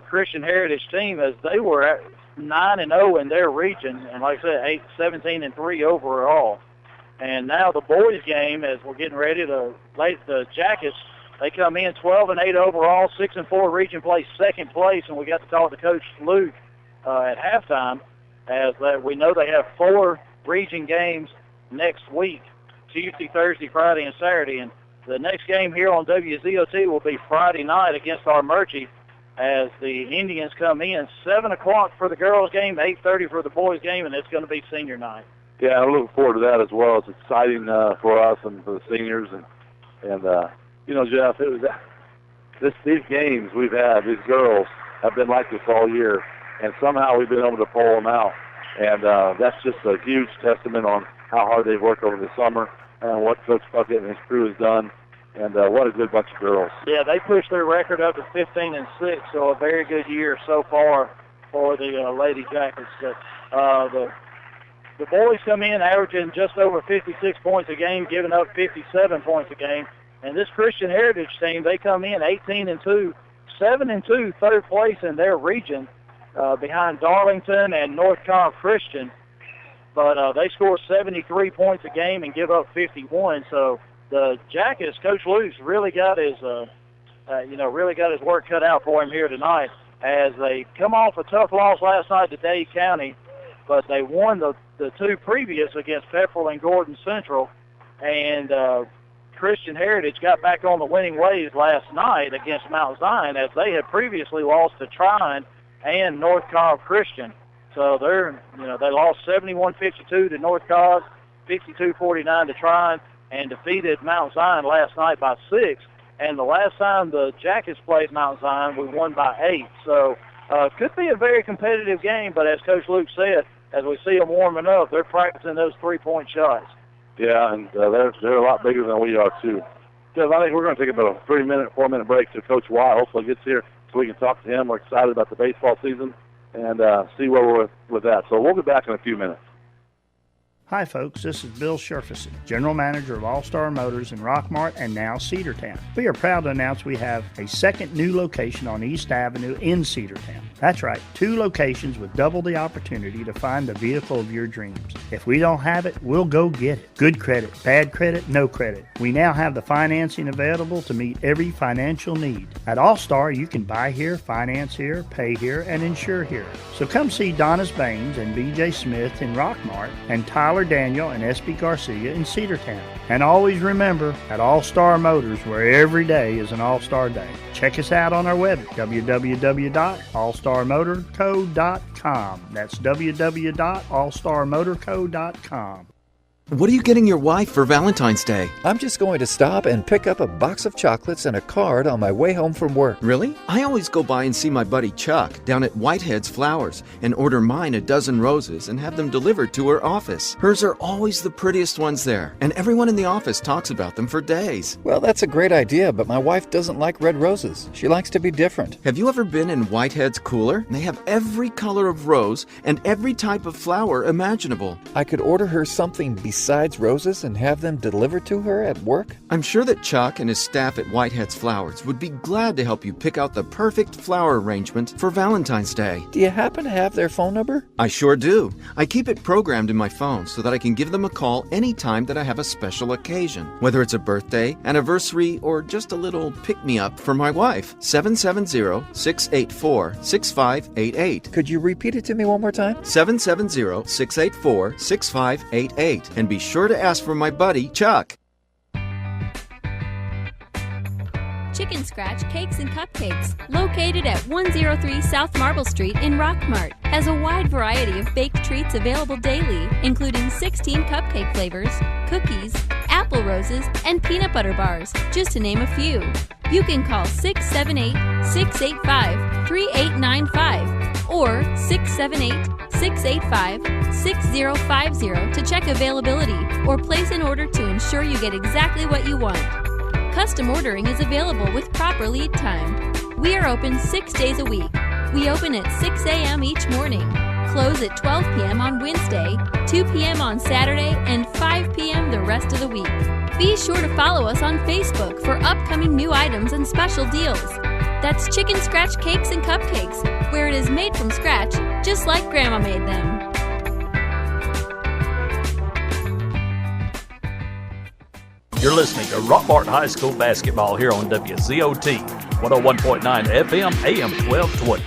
Christian Heritage team, as they were at 9-0 in their region, and like I said, 17-3 overall. And now the boys' game, as we're getting ready to play the Jackets, they come in 12-8 overall, 6-4 region play second place, and we got to talk to Coach Luke at halftime, as we know they have 4 region games next week, Tuesday, Thursday, Friday, and Saturday. And the next game here on WZOT will be Friday night against Armurchie, as the Indians come in 7 o'clock for the girls' game, 8:30 for the boys' game, and it's going to be senior night. Yeah, I'm looking forward to that as well. It's exciting for us and for the seniors, and Jeff, it was these games we've had. These girls have been like this all year, and somehow we've been able to pull them out, and that's just a huge testament on how hard they've worked over the summer. and what Coach Puckett and his crew has done. And what a good bunch of girls. Yeah, they pushed their record up to 15-6, so a very good year so far for the Lady Jackets. The boys come in averaging just over 56 points a game, giving up 57 points a game. And this Christian Heritage team, they come in 18-2, 7-2, third place in their region, behind Darlington and North Cobb Christian. But they score 73 points a game and give up 51. So the Jackets, Coach Luce, really got his work cut out for him here tonight, as they come off a tough loss last night to Dade County, but they won the two previous against Pepperell and Gordon Central, and Christian Heritage got back on the winning ways last night against Mount Zion, as they had previously lost to Trine and North Cobb Christian. So they lost 71-52 to North Cobb, 52-49 to Trine, and defeated Mount Zion last night by 6. And the last time the Jackets played Mount Zion, we won by 8. So could be a very competitive game, but as Coach Luke said, as we see them warming up, they're practicing those three-point shots. Yeah, and they're a lot bigger than we are, too. Because I think we're going to take about a 4-minute break to Coach Watt. Hopefully he gets here so we can talk to him. We're excited about the baseball season and see where we're with that. So we'll be back in a few minutes. Hi folks, this is Bill Scherfison, General Manager of All Star Motors in Rockmart and now Cedartown. We are proud to announce we have a second new location on East Avenue in Cedartown. That's right, 2 locations with double the opportunity to find the vehicle of your dreams. If we don't have it, we'll go get it. Good credit, bad credit, no credit. We now have the financing available to meet every financial need. At All Star, you can buy here, finance here, pay here, and insure here. So come see Donna's Baines and BJ Smith in Rockmart and Tyler Daniel and SB Garcia in Cedartown. And always remember, at All Star Motors, where every day is an All-Star Day. Check us out on our website, www.allstarmotorco.com. That's www.allstarmotorco.com. What are you getting your wife for Valentine's Day? I'm just going to stop and pick up a box of chocolates and a card on my way home from work. Really? I always go by and see my buddy Chuck down at Whitehead's Flowers and order mine a dozen roses and have them delivered to her office. Hers are always the prettiest ones there, and everyone in the office talks about them for days. Well, that's a great idea, but my wife doesn't like red roses. She likes to be different. Have you ever been in Whitehead's cooler? They have every color of rose and every type of flower imaginable. I could order her something besides roses and have them delivered to her at work? I'm sure that Chuck and his staff at Whitehead's Flowers would be glad to help you pick out the perfect flower arrangement for Valentine's Day. Do you happen to have their phone number? I sure do. I keep it programmed in my phone so that I can give them a call anytime that I have a special occasion, whether it's a birthday, anniversary, or just a little pick-me-up for my wife. 770-684-6588. Could you repeat it to me one more time? 770-684-6588. And be sure to ask for my buddy, Chuck. Chicken Scratch Cakes and Cupcakes, located at 103 South Marble Street in Rockmart, has a wide variety of baked treats available daily, including 16 cupcake flavors, cookies, apple roses, and peanut butter bars, just to name a few. You can call 678-685-3895 or 678-685-6050 to check availability or place an order to ensure you get exactly what you want. Custom ordering is available with proper lead time. We are open 6 days a week. We open at 6 a.m. each morning, close at 12 p.m. on Wednesday, 2 p.m. on Saturday, and 5 p.m. the rest of the week. Be sure to follow us on Facebook for upcoming new items and special deals. That's Chicken Scratch Cakes and Cupcakes, where it is made from scratch, just like Grandma made them. You're listening to Rockmart High School basketball here on WZOT 101.9 FM, AM 1220.